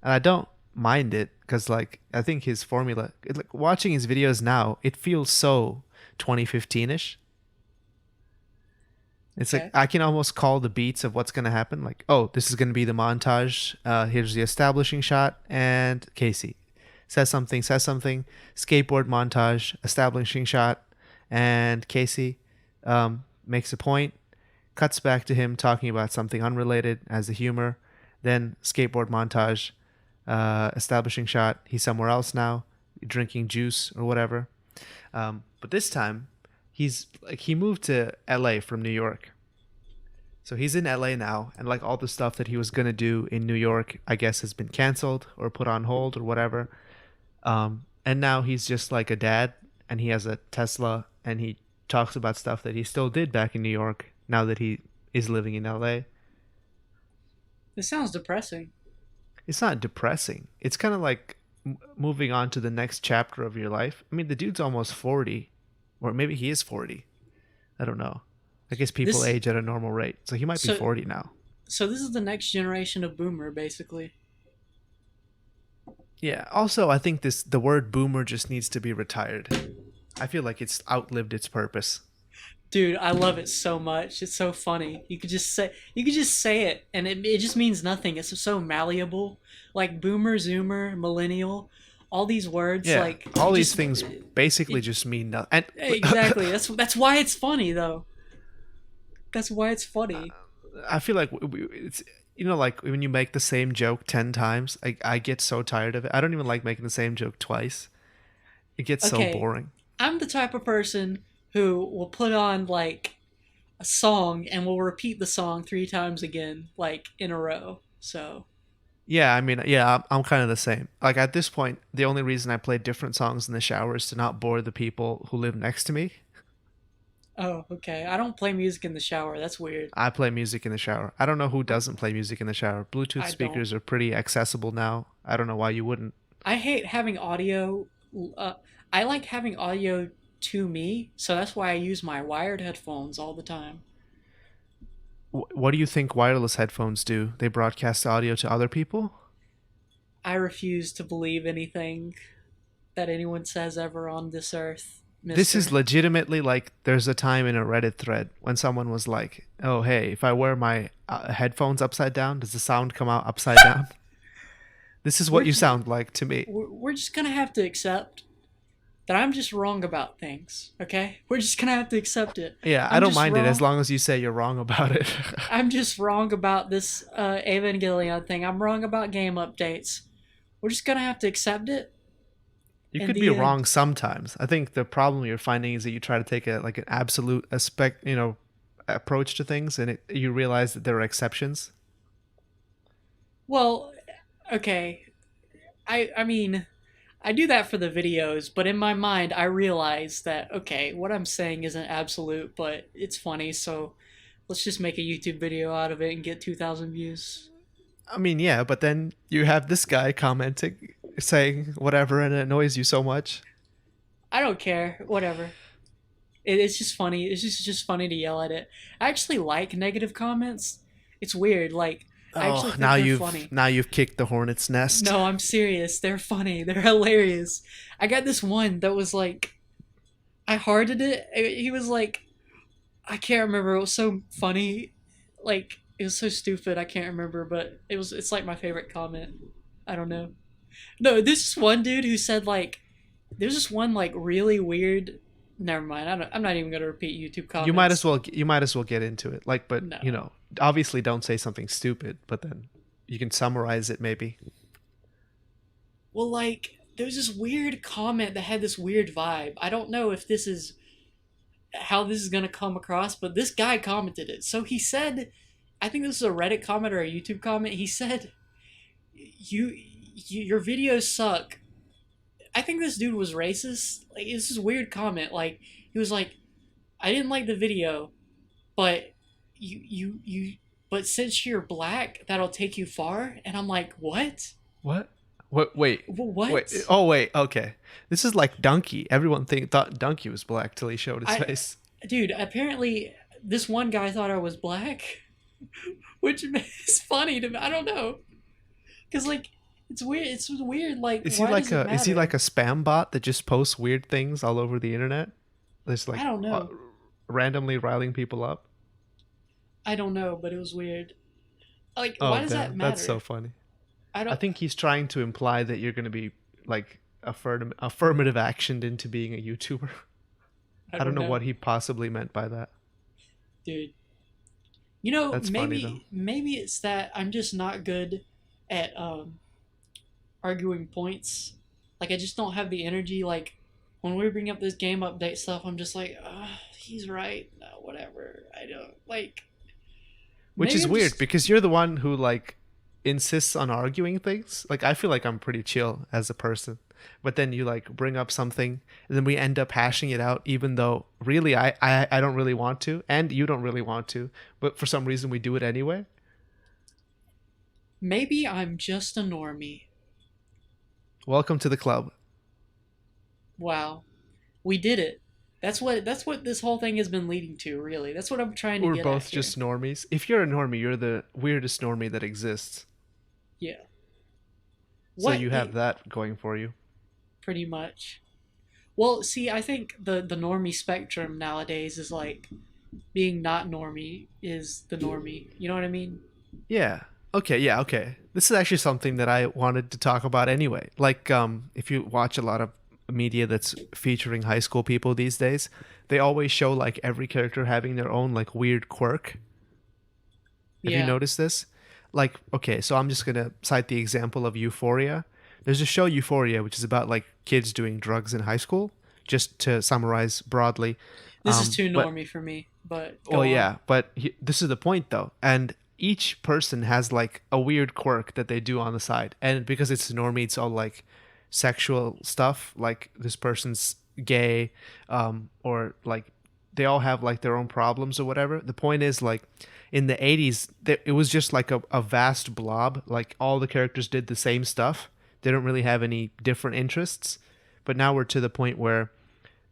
And I don't mind it because like I think his formula, like watching his videos now, it feels so 2015ish. It's like Okay. I can almost call the beats of what's gonna happen. Like, oh, this is gonna be the montage. Here's the establishing shot, and Casey says something, skateboard montage, establishing shot, and Casey makes a point, cuts back to him talking about something unrelated as the humor, then skateboard montage, establishing shot. He's somewhere else now, drinking juice or whatever. But this time, he moved to LA from New York. So he's in LA now, and like all the stuff that he was gonna do in New York, I guess has been canceled or put on hold or whatever. And now he's just like a dad, and he has a Tesla, and he talks about stuff that he still did back in New York now that he is living in LA. This sounds depressing. It's not depressing. It's kind of like moving on to the next chapter of your life. I mean, the dude's almost 40, or maybe he is 40. I don't know. I guess people This age at a normal rate, so he might be so 40 now. so this is the next generation of boomer, basically. Yeah. Also, I think the word boomer just needs to be retired. I feel like it's outlived its purpose. Dude, I love it so much. It's so funny. You could just say it and it just means nothing. It's so malleable. Like boomer, zoomer, millennial, all these words Yeah. like All it these just things basically it, just mean nothing. And exactly. That's why it's funny though. That's why it's funny. I feel like it's like when you make the same joke 10 times, I get so tired of it. I don't even like making the same joke twice. It gets so Okay, boring. I'm the type of person who will put on like a song and will repeat the song 3 times again, like in a row. So, Yeah, I mean, yeah, I'm kind of the same. Like at this point, the only reason I play different songs in the shower is to not bore the people who live next to me. oh, okay. I don't play music in the shower. That's weird. I play music in the shower. I don't know who doesn't play music in the shower. Bluetooth I don't. speakers are pretty accessible now. I don't know why you wouldn't. I hate having audio. Uh, I like having audio to me, so that's why I use my wired headphones all the time. What do you think wireless headphones do? They broadcast audio to other people? I refuse to believe anything that anyone says ever on this earth, This is mister. legitimately like there's a time in a Reddit thread when someone was like, "Oh, hey, if I wear my headphones upside down, does the sound come out upside down?" This is what We're, you sound like to me. we're just gonna have to accept that I'm just wrong about things, okay? We're just gonna have to accept it. Yeah, I I'm don't just mind it as wrong. long as you say you're wrong about it. I'm just wrong about this Evangelion thing. I'm wrong about game updates. We're just gonna have to accept it You in could be the wrong end. sometimes. I think the problem you're finding is that you try to take an absolute aspect, approach to things, and you realize that there are exceptions. Well, okay. I mean, I do that for the videos, but in my mind, I realize that okay, what I'm saying isn't absolute, but it's funny. So let's just make a YouTube video out of it and get 2,000 views. I mean, yeah, but then you have this guy commenting, saying whatever, and it annoys you so much. I don't care. Whatever. It's just funny. It's just funny to yell at it. I actually like negative comments. It's weird. Like I actually Oh, think they're funny. now you've kicked the hornet's nest. No, I'm serious. They're funny. They're hilarious. I got this one that was like, I hearted it. He was like, I can't remember. It was so funny. Like it was so stupid. I can't remember, but it was. It's like my favorite comment. I don't know. No, this one dude who said like, there's this one like really weird. Never mind. I'm not even gonna repeat YouTube comments. You might as well get into it. Like, but No. you know, obviously don't say something stupid, but then you can summarize it maybe. Well, like there's this weird comment that had this weird vibe. I don't know if this is how this is gonna come across, but this guy commented it. So he said, I think this is a Reddit comment or a YouTube comment. He said, your videos suck." I think this dude was racist. Like this is a weird comment. Like he was like, "I didn't like the video, but you but since you're black, that'll take you far." And I'm like, "What? What? What? Wait. What?" Wait. Oh, wait. Okay. This is like Donkey. Everyone thought Donkey was black till he showed his I face. Dude, apparently this one guy thought I was black, which is funny to me. I don't know, cause like it's weird. It's weird. Like why does it Is he matter? like a spam bot that just posts weird things all over the internet? There's I like don't know. randomly riling people up. I don't know, but it was weird. Like why Oh does that damn, that's so matter? funny. I I don't. think he's trying to imply that you're going to be like affirmative actioned into being a YouTuber. I I don't don't know know, what he possibly meant by that. dude. You know, That's funny though. maybe it's that I'm just not good at arguing points. Like I just don't have the energy. Like when we bring up this game update stuff, I'm just like, he's right. No, whatever. I don't like. Which Maybe is I'm weird just because you're the one who like insists on arguing things. Like I feel like I'm pretty chill as a person. But then you like bring up something and then we end up hashing it out even though really I don't really want to and you don't really want to, but for some reason we do it anyway. maybe I'm just a normie. Welcome to the club. Wow, we did it. That's what this whole thing has been leading to. Really, that's what I'm trying to We're get at both here. just normies. If you're a normie, you're the weirdest normie that exists. Yeah. So What? you have that going for you. Pretty much. Well, see, I think the normie spectrum nowadays is like being not normie is the normie. You know what I mean? Yeah. Okay, yeah, okay. This is actually something that I wanted to talk about anyway. Like if you watch a lot of media that's featuring high school people these days, they always show like every character having their own like weird quirk. Have you Yeah. noticed this? Like, okay, so I'm just going to cite the example of Euphoria. There's a show Euphoria which is about like kids doing drugs in high school, just to summarize broadly. This is too But normie for me, but Oh go on. yeah, but this is the point though, and each person has like a weird quirk that they do on the side, and because it's normie, it's all like sexual stuff. Like this person's gay, or like they all have like their own problems or whatever. The point is like in the '80s, it was just like a vast blob. Like all the characters did the same stuff. They don't really have any different interests. But now we're to the point where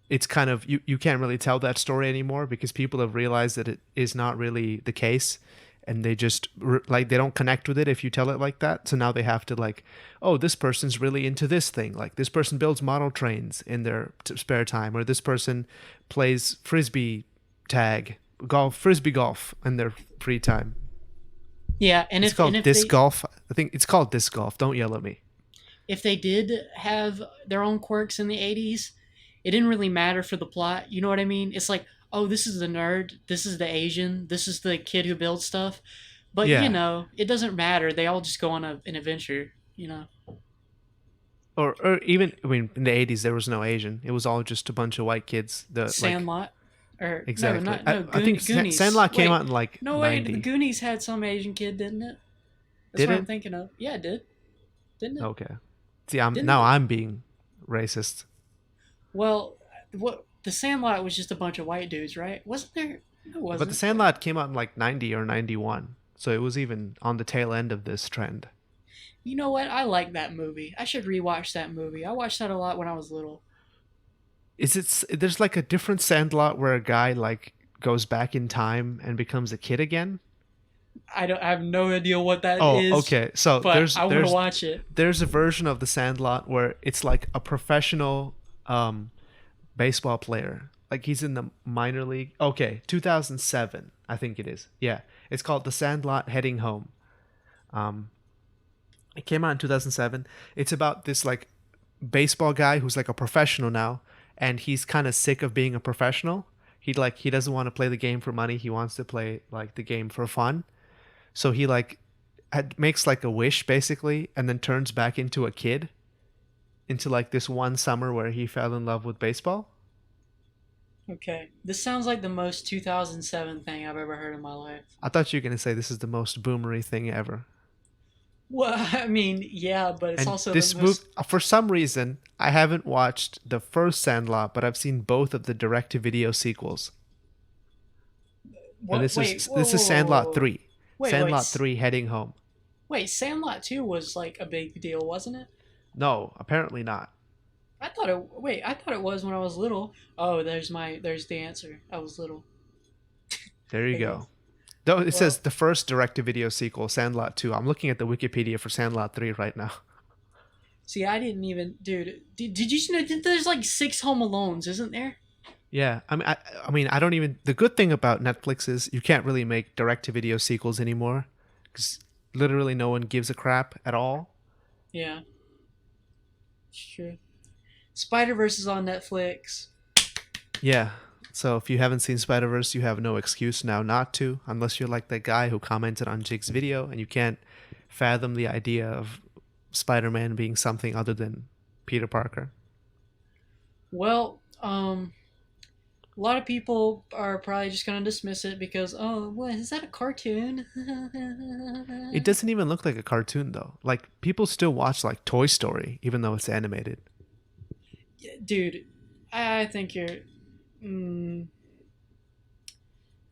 it's kind of you can't really tell that story anymore because people have realized that it is not really the case and they just like they don't connect with it if you tell it like that, so now they have to like, oh, this person's really into this thing, like this person builds model trains in their spare time, or this person plays frisbee tag golf frisbee golf in their free time. Yeah, It's and called if disc golf. I think it's called disc golf. Don't yell at me. they did have their own quirks in the 80s, it didn't really matter for the plot. You know what I mean? It's like, oh, this is the nerd, this is the Asian, this is the kid who builds stuff. But you Yeah. know, it doesn't matter. They all just go on an adventure. You know, Or even, I mean, in the '80s there was no Asian. It was all just a bunch of white kids. The like Sandlot, or no, exactly. not no I think Goonies. Sandlot came Wait, out in like no wait, the '90. Goonies had some Asian kid, didn't it? That's Did what I'm it? thinking of. Yeah, it did. Didn't it? Okay. See, I'm Didn't now it? I'm being racist. Well, what the Sandlot was just a bunch of white dudes, right? Wasn't there? It But the wasn't. Sandlot came out in like '90 or '91. So it was even on the tail end of this trend. You know what? I like that movie. I should rewatch that movie. I watched that a lot when I was little. There's like a different Sandlot where a guy like goes back in time and becomes a kid again? I have no idea what that Oh, is, okay. So but I want to watch it. there's a version of the Sandlot where it's like a professional baseball player. Like he's in the minor league. Okay, 2007, I think it is. Yeah. It's called The Sandlot Heading Home. Um it came out in 2007. It's about this like baseball guy who's like a professional now, and he's kind of sick of being a professional. He doesn't want to play the game for money. He wants to play like the game for fun. So he like makes like a wish basically, and then turns back into a kid, into like this one summer where he fell in love with baseball. Okay, this sounds like the most 2007 thing I've ever heard in my life. I thought you were gonna say this is the most boomery thing ever. Well, I mean, yeah, but it's And also the this movie, most. for some reason, I haven't watched the first Sandlot, but I've seen both of the direct-to-video sequels. And What? Wait, whoa, this whoa, is whoa, whoa, Sandlot whoa. 3. Wait, Sandlot 3 Heading Home. wait. Sandlot 2 was like a big deal, wasn't it? No, apparently not. I thought it. Wait, I thought it was when I was little. Oh, there's the answer. I was little. There you There you go. go. Though it Well, says the first direct-to-video sequel, Sandlot 2. I'm looking at the Wikipedia for Sandlot 3 right now. see, I didn't even, dude. Did you know that there's like 6 Home Alones, isn't there? Yeah, I mean, I don't even. The good thing about Netflix is you can't really make direct-to-video sequels anymore, because literally no one gives a crap at all. Yeah, it's true. Spider Verse is on Netflix. Yeah. So if you haven't seen Spider-Verse, you have no excuse now not to, unless you're like that guy who commented on Jake's video and you can't fathom the idea of Spider-Man being something other than Peter Parker. Well, a lot of people are probably just gonna dismiss it because, oh, what is that, a cartoon? It doesn't even look like a cartoon though. Like people still watch like Toy Story even though it's animated. Dude, I think you're. Mm,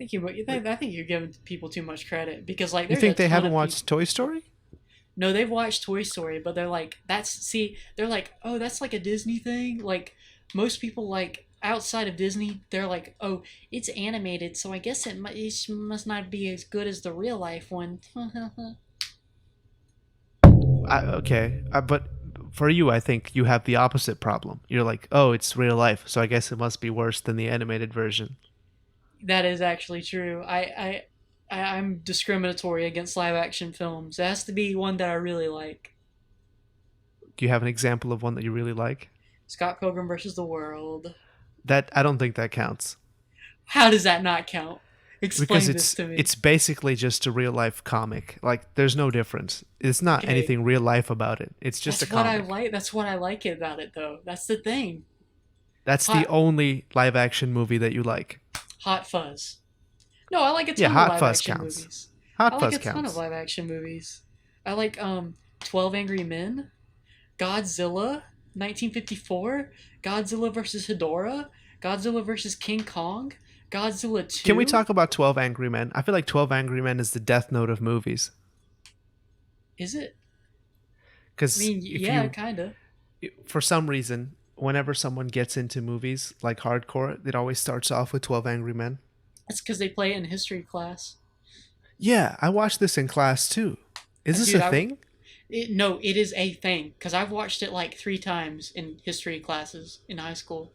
I think you're giving people too much credit because like You there's a think they ton haven't of people. watched Toy Story? No, they've watched Toy Story, but they're like, they're like, oh, that's like a Disney thing. Like most people like outside of Disney, they're like, oh, it's animated, so I guess it must not be as good as the real life one. Okay, but for you, I think you have the opposite problem. You're like, oh, it's real life, so I guess it must be worse than the animated version. That is actually true. I'm discriminatory against live action films. It has to be one that I really like. Do you have an example of one that you really like? Scott Pilgrim versus the World. That I don't think that counts How does that not count? because Explain this to me. it's basically just a real life comic. Like there's no difference. It's not Okay, anything real life about it. It's just a that's what I comic. like. That's what I like about it, though. That's the thing. That's the Hot, only live action movie that you like. Hot Fuzz. No, I like a Yeah, ton of Hot live Fuzz action counts. movies. I Hot like Fuzz a ton of counts. live action movies. I like 12 Angry Men, Godzilla, 1954, Godzilla versus Hedorah, Godzilla versus King Kong, Godzilla Can we 2. talk about 12 Angry Men? I feel like 12 Angry Men is the death note of movies. Is it? I Because mean, if yeah, you, kind of. for some reason, whenever someone gets into movies like hardcore, it always starts off with 12 Angry Men. That's because they play it in history class. Yeah, I watched this in class too. Is this a Dude, thing? no, it is a thing because I've watched it like 3 times in history classes in high school.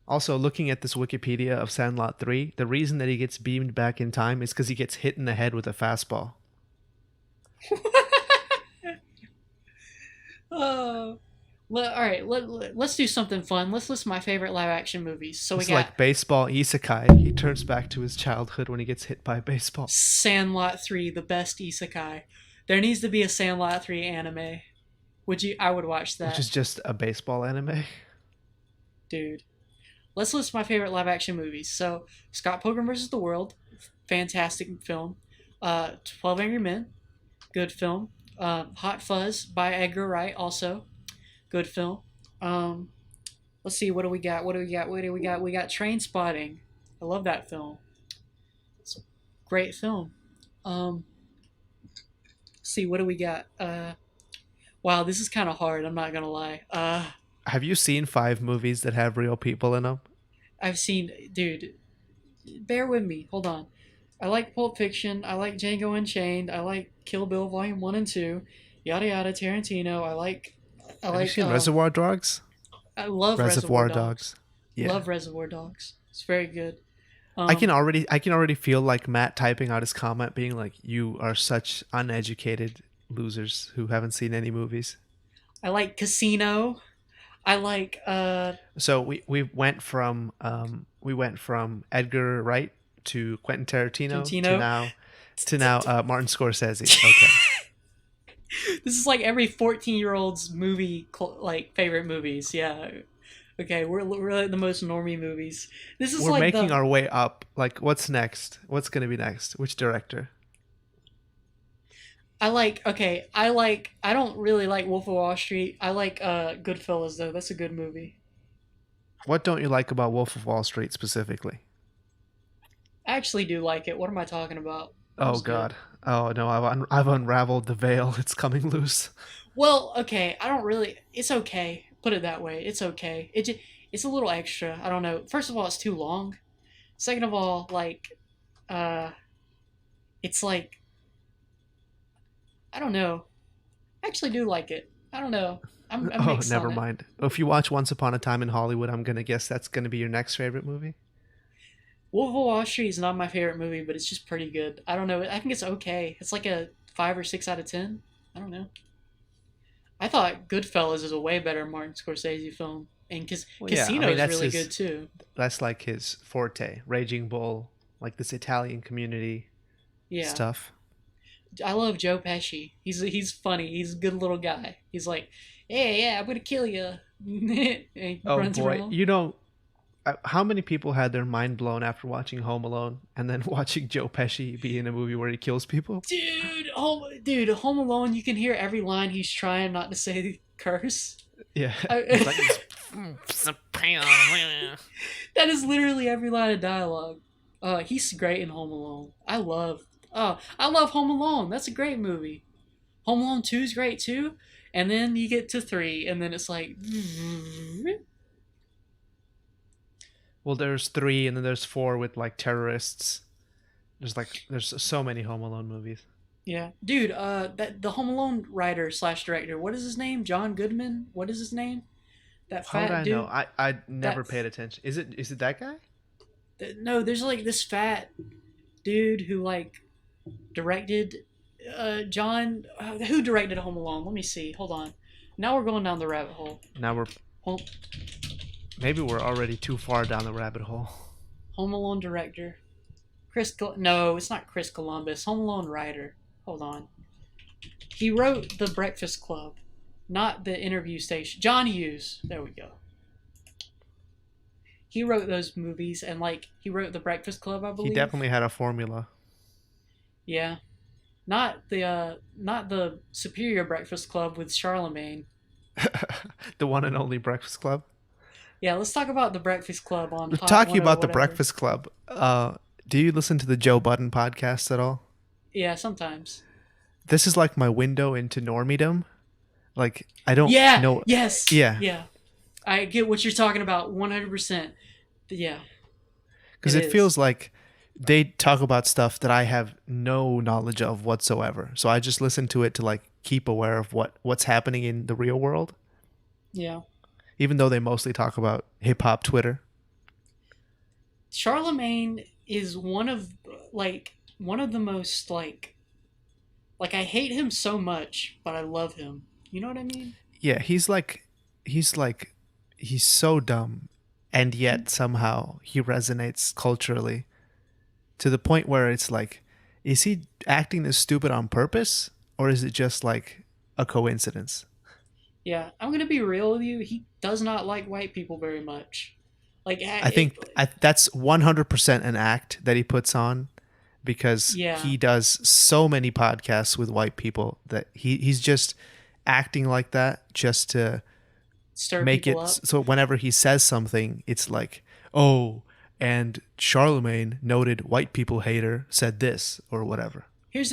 Also, looking at this Wikipedia of Sandlot 3, the reason that he gets beamed back in time is because he gets hit in the head with a fastball. Oh, all right. Let's do something fun. Let's list my favorite live action movies. So we It's got like baseball isekai. He turns back to his childhood when he gets hit by a baseball, Sandlot 3, the best isekai. There needs to be a Sandlot 3 anime. Would you? I would watch which that, is just a baseball anime. dude. Let's list my favorite live action movies. So Scott Pilgrim vs. the World, fantastic film. 12 Angry Men, good film. Hot Fuzz by Edgar Wright, also good film. Let's see, what do we got? What do we got? What do we got? We got Train Spotting. I love that film. It's a great film. Um, see, what do we got? Wow, this is kind of hard. I'm not gonna lie. Have you seen 5 movies that have real people in them? I've seen, dude. Bear with me. Hold on. I like Pulp Fiction. I like Django Unchained. I like Kill Bill Volume 1 and 2. Yada yada. Tarantino. I Have you like. seen Reservoir Dogs? I love Reservoir Reservoir Dogs. Dogs. Yeah. Love Reservoir Dogs. It's very good. I can Um, already feel like Matt typing out his comment being like, "You are such uneducated losers who haven't seen any movies." I like Casino. I like So we went from Edgar Wright to Quentin Tarantino Tarantino. to now Martin Scorsese. Okay. This is like every 14-year-old's movie like favorite movies. Yeah. Okay, we're like the most normie movies. This is We're like making the our way up. Like, what's next? What's going to be next? Which director? I like okay, I don't really like Wolf of Wall Street. I like Goodfellas though. That's a good movie. What don't you like about Wolf of Wall Street specifically? I actually do like it. What am I talking about? That Oh was good. God. Oh no, I've unraveled the veil. It's coming loose. Well, okay, I don't really it's okay. Put it that way. It's okay. It's a little extra. I don't know. First of all, it's too long. Second of all, uh it's like I don't know. I actually do like it. I don't know. I'm Oh, mixed never on it. mind. If you watch Once Upon a Time in Hollywood, I'm gonna guess that's gonna be your next favorite movie. Wolf of Wall Street is not my favorite movie, but it's just pretty good. I don't know. I think it's okay. It's like a 5 or 6 out of 10. I don't know. I thought Goodfellas is a way better Martin Scorsese film, and Well, yeah, I Casino mean is really good too. that's like his forte. Raging Bull, like this Italian community Yeah, stuff. I love Joe Pesci. He's funny. He's a good little guy. He's like, hey, yeah, I'm gonna kill you. And he Oh runs boy, around. you know how many people had their mind blown after watching Home Alone and then watching Joe Pesci be in a movie where he kills people? Dude, Home Alone. You can hear every line he's trying not to say curse. Yeah, he's I, like, that is literally every line of dialogue. He's great in Home Alone. I love Home Alone. That's a great movie. Home Alone 2 is great too. And then you get to 3, and then it's like, well, there's 3, and then there's 4 with like terrorists. There's so many Home Alone movies. yeah, dude. That the Home Alone writer slash director. What is his name? John Goodman. What is his name? That How would fat I know? dude. I never That paid attention. Is it that guy? no. There's like this fat dude who like directed John. Who directed Home Alone? Let me see. Hold on. Now we're going down the rabbit hole. Now Home, maybe we're already too far down the rabbit hole. Home Alone director. No, it's not Chris Columbus. Home Alone writer. Hold on. He wrote The Breakfast Club, not The Interview Station. John Hughes. There we go. He wrote those movies, and like he wrote The Breakfast Club, I He believe. definitely had a formula. Yeah, not the Superior Breakfast Club with Charlamagne. The one and only Breakfast Club. Yeah, let's talk about The Breakfast Club on Hot Talking 10 about the whatever. Breakfast Club. Do you listen to the Joe Budden podcast at all? Yeah, sometimes. This is like my window into normiedom. Like I don't Yeah. know. Yes. Yeah, Yeah. I get what you're talking about 100%. Yeah, it because it is. feels like they talk about stuff that I have no knowledge of whatsoever. So I just listen to it to like keep aware of what's happening in the real world, Yeah. even though they mostly talk about hip hop Twitter. Charlemagne is one of the most like I hate him so much, but I love him. You know what I mean? Yeah, he's he's so dumb, and yet somehow he resonates culturally to the point where it's like, is he acting this stupid on purpose, or is it just like a coincidence? Yeah, I'm gonna be real with you. He does not like white people very much. Like, I think that's 100% an act that he puts on because yeah, he does so many podcasts with white people that he's just acting like that just to stir make people it up. so whenever he says something, it's like, oh, and Charlemagne, noted white people hater, said this or whatever. Here's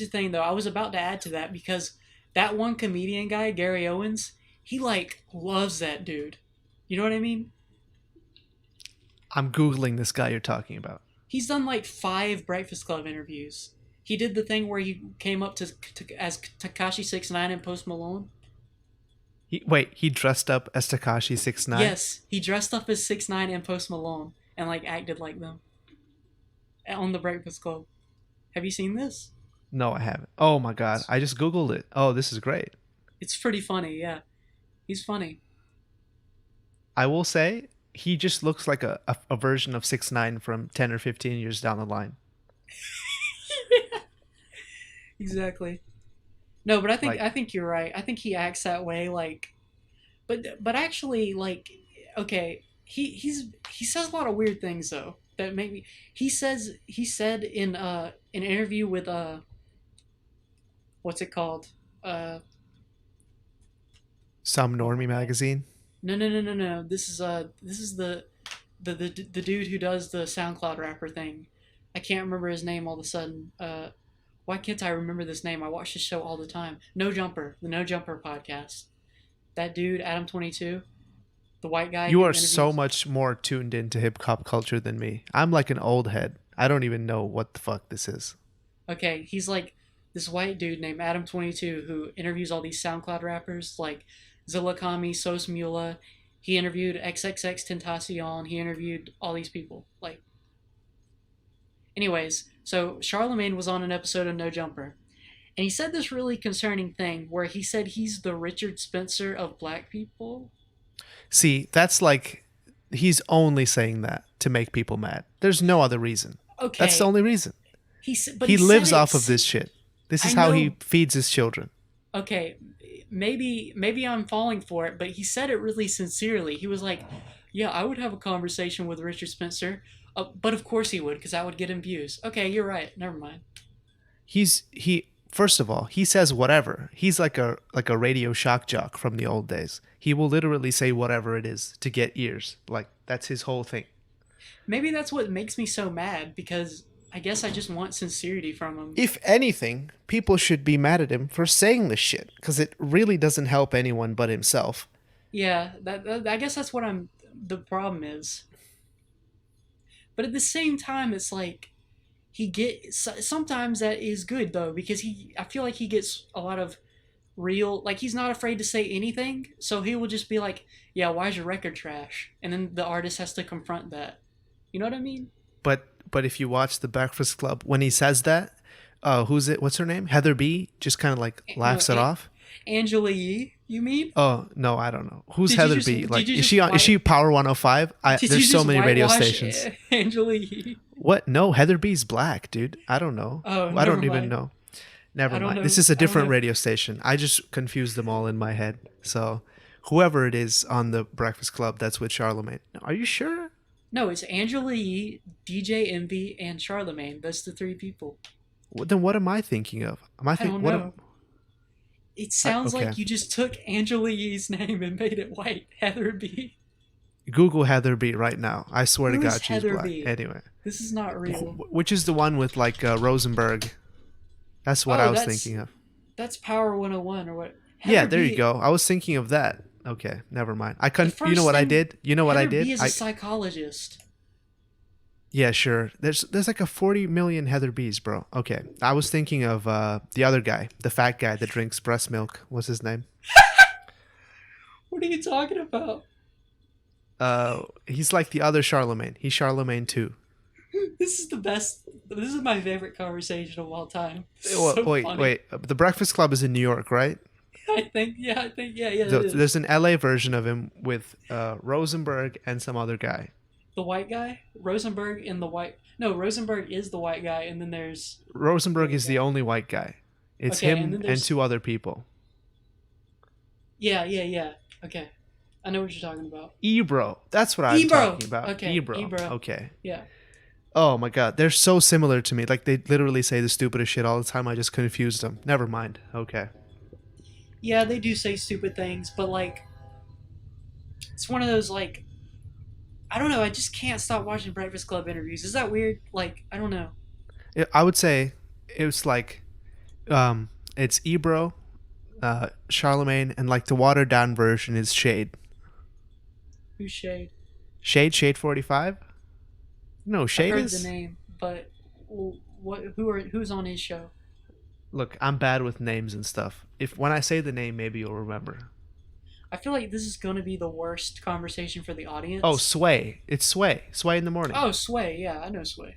the thing, though. I was about to add to that because that one comedian guy, Gary Owens, he like loves that dude. You know what I mean? I'm googling this guy you're talking about. He's done like 5 Breakfast Club interviews. He did the thing where he came up to as Takashi 69 and Post Malone. He dressed up as Takashi 69. Yes, he dressed up as 6ix9ine and Post Malone and like acted like them on the Breakfast Club. Have you seen this? No, I haven't. Oh my god, I just googled it. Oh, this is great. It's pretty funny. Yeah, he's funny. I will say he just looks like a version of 6ix9ine from 10 or 15 years down the line. Exactly. No, but Like, I think you're right. I think he acts that way. Like, but actually, like, okay, he says a lot of weird things though that make me. He said in an interview with what's it called? Uh, some normie magazine. no. This is the dude who does the SoundCloud rapper thing. I can't remember his name all of a sudden. Why can't I remember this name? I watch this show all the time. No Jumper, the No Jumper podcast. That dude, Adam 22, the white guy. You who are interviews. so much more tuned into hip hop culture than me. I'm like an old head. I don't even know what the fuck this is. Okay, he's like this white dude named Adam 22 who interviews all these SoundCloud rappers like Zilla Kami, Sos Mula. He interviewed XXX Tentacion. He interviewed all these people. Like, anyways, so Charlamagne was on an episode of No Jumper, and he said this really concerning thing where he said he's the Richard Spencer of black people. See, that's like he's only saying that to make people mad. There's no other reason. Okay, That's the only reason. but He said lives it off of this shit. This is I how know. he feeds his children. Okay, maybe I'm falling for it, but he said it really sincerely. He was like, "Yeah, I would have a conversation with Richard Spencer, but of course he would, because that would get him views." Okay, you're right. Never mind. He first of all, he says whatever. He's like a radio shock jock from the old days. He will literally say whatever it is to get ears. Like that's his whole thing. Maybe that's what makes me so mad because I guess I just want sincerity from him. If anything, people should be mad at him for saying this shit because it really doesn't help anyone but himself. Yeah, I guess that's what I'm. The problem is, but at the same time, it's like sometimes that is good though because I feel like he gets a lot of real like he's not afraid to say anything, so he will just be like, "Yeah, why is your record trash?" And then the artist has to confront that. You know what I mean? But if you watch The Breakfast Club, when he says that, who's it? What's her name? Heather B. Just kind of like laughs No, it off. Angela Yee, you mean? Oh no, I don't know. Who's Did you Heather just- B? did Like you is just she on? Is she Power 105? Did you There's so just many radio whitewash stations. Angela Yee. What? No, Heather B's black, dude. I don't know. Oh, I don't never even mind. know. Never I don't mind. know. This is a I don't different know. radio station. I just confused them all in my head. So, whoever it is on the Breakfast Club, that's with Charlamagne. Are you sure? No, it's Angela Yee, DJ Envy, and Charlamagne. That's the 3 people. Then what am I thinking of? Am I I thinking don't what? know. It sounds okay. like you just took Angela Yee's name and made it white. Heather B. Google Heather B right now. I swear to Who is God, she's Heather black. B? Anyway, This is not real. which is the one with like Rosenberg? That's what Oh, I was that's- thinking of. That's Power 101 or what? Yeah, Heather there B- you go. I was thinking of that. Okay, never mind. I the couldn't. You first know what I thing- did? You know what I Heather did? B is a psychologist. Yeah, sure. There's like a 40 million Heather B's, bro. Okay, I was thinking of the other guy, the fat guy that drinks breast milk. What's his name? What are you talking about? He's like the other Charlamagne. He's Charlamagne too. This is the best. This is my favorite conversation of all time. This is so Wait, funny. wait. The Breakfast Club is in New York, right? I think, yeah. It is. There's an LA version of him with Rosenberg and some other guy. The white guy, Rosenberg, and the white. No, Rosenberg is the white guy, and then there's. Rosenberg is the only white guy. It's Okay, and him then and there's- 2 other people. Yeah. Okay, I know what you're talking about. Ebro. That's what I'm Ebro. talking about. Okay, Ebro. Ebro. Okay. Yeah. Oh my god, they're so similar to me. Like they literally say the stupidest shit all the time. I just confused them. Never mind. Okay. Yeah, they do say stupid things, but like, it's one of those like, I don't know. I just can't stop watching Breakfast Club interviews. Is that weird? Like, I don't know. I would say it was like, it's Ebro, Charlamagne, and like the watered down version is Shade. Who's Shade? Shade 45. No, I've Shade heard the is. name, but who's on his show? Look, I'm bad with names and stuff. If when I say the name, maybe you'll remember. I feel like this is gonna be the worst conversation for the audience. Oh, Sway. It's Sway. Sway in the morning. Oh, Sway. Yeah, I know Sway.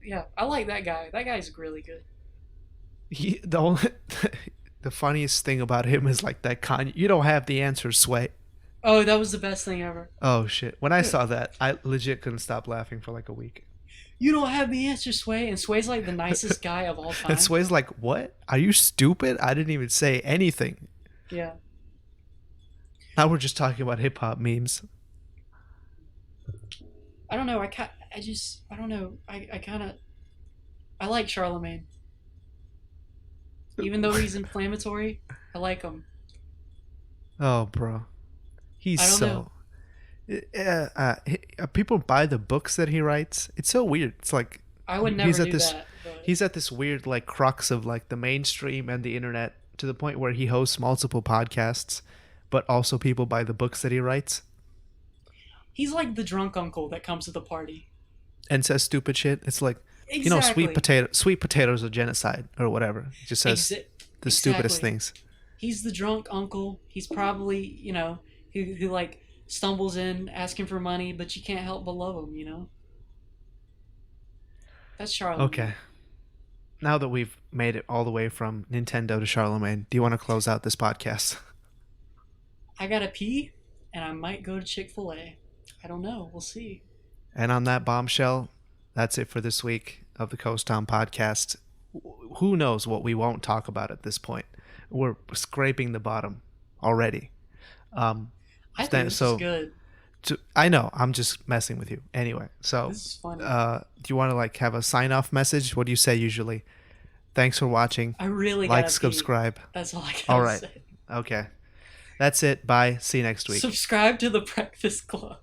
Yeah, I like that guy. That guy's really good. The only, the funniest thing about him is like that Kanye. You don't have the answer, Sway. Oh, that was the best thing ever. Oh shit! When I saw that, I legit couldn't stop laughing for like a week. You don't have the answer, Sway, and Sway's like the nicest guy of all time. And Sway's like, "What? Are you stupid? I didn't even say anything." Yeah. Now we're just talking about hip hop memes. I don't know. I don't know. I like Charlamagne. Even though he's inflammatory, I like him. Oh, bro, he's I don't so. People buy the books that he writes. It's so weird. It's like I would never he's at do this. that. But He's at this weird like crux of like the mainstream and the internet to the point where he hosts multiple podcasts, but also people buy the books that he writes he's like the drunk uncle that comes to the party. and says stupid shit. It's like Exactly. sweet potatoes are genocide or whatever. He just says the stupidest Exactly. things. He's the drunk uncle. He's probably, who like stumbles in asking for money, but you can't help but love him. That's Charlamagne. Okay. Now that we've made it all the way from Nintendo to Charlamagne, do you want to close out this podcast? I gotta pee, and I might go to Chick-fil-A. I don't know. We'll see. And on that bombshell, that's it for this week of the Coast Town podcast. Who knows what we won't talk about at this point? We're scraping the bottom already. I think this is good. I know. I'm just messing with you. Anyway, so This is funny. do you want to like have a sign off message? What do you say usually? Thanks for watching. I really Like, gotta pee. subscribe. That's all I gotta All right. say. Okay. That's it. Bye. See you next week. Subscribe to the Breakfast Club.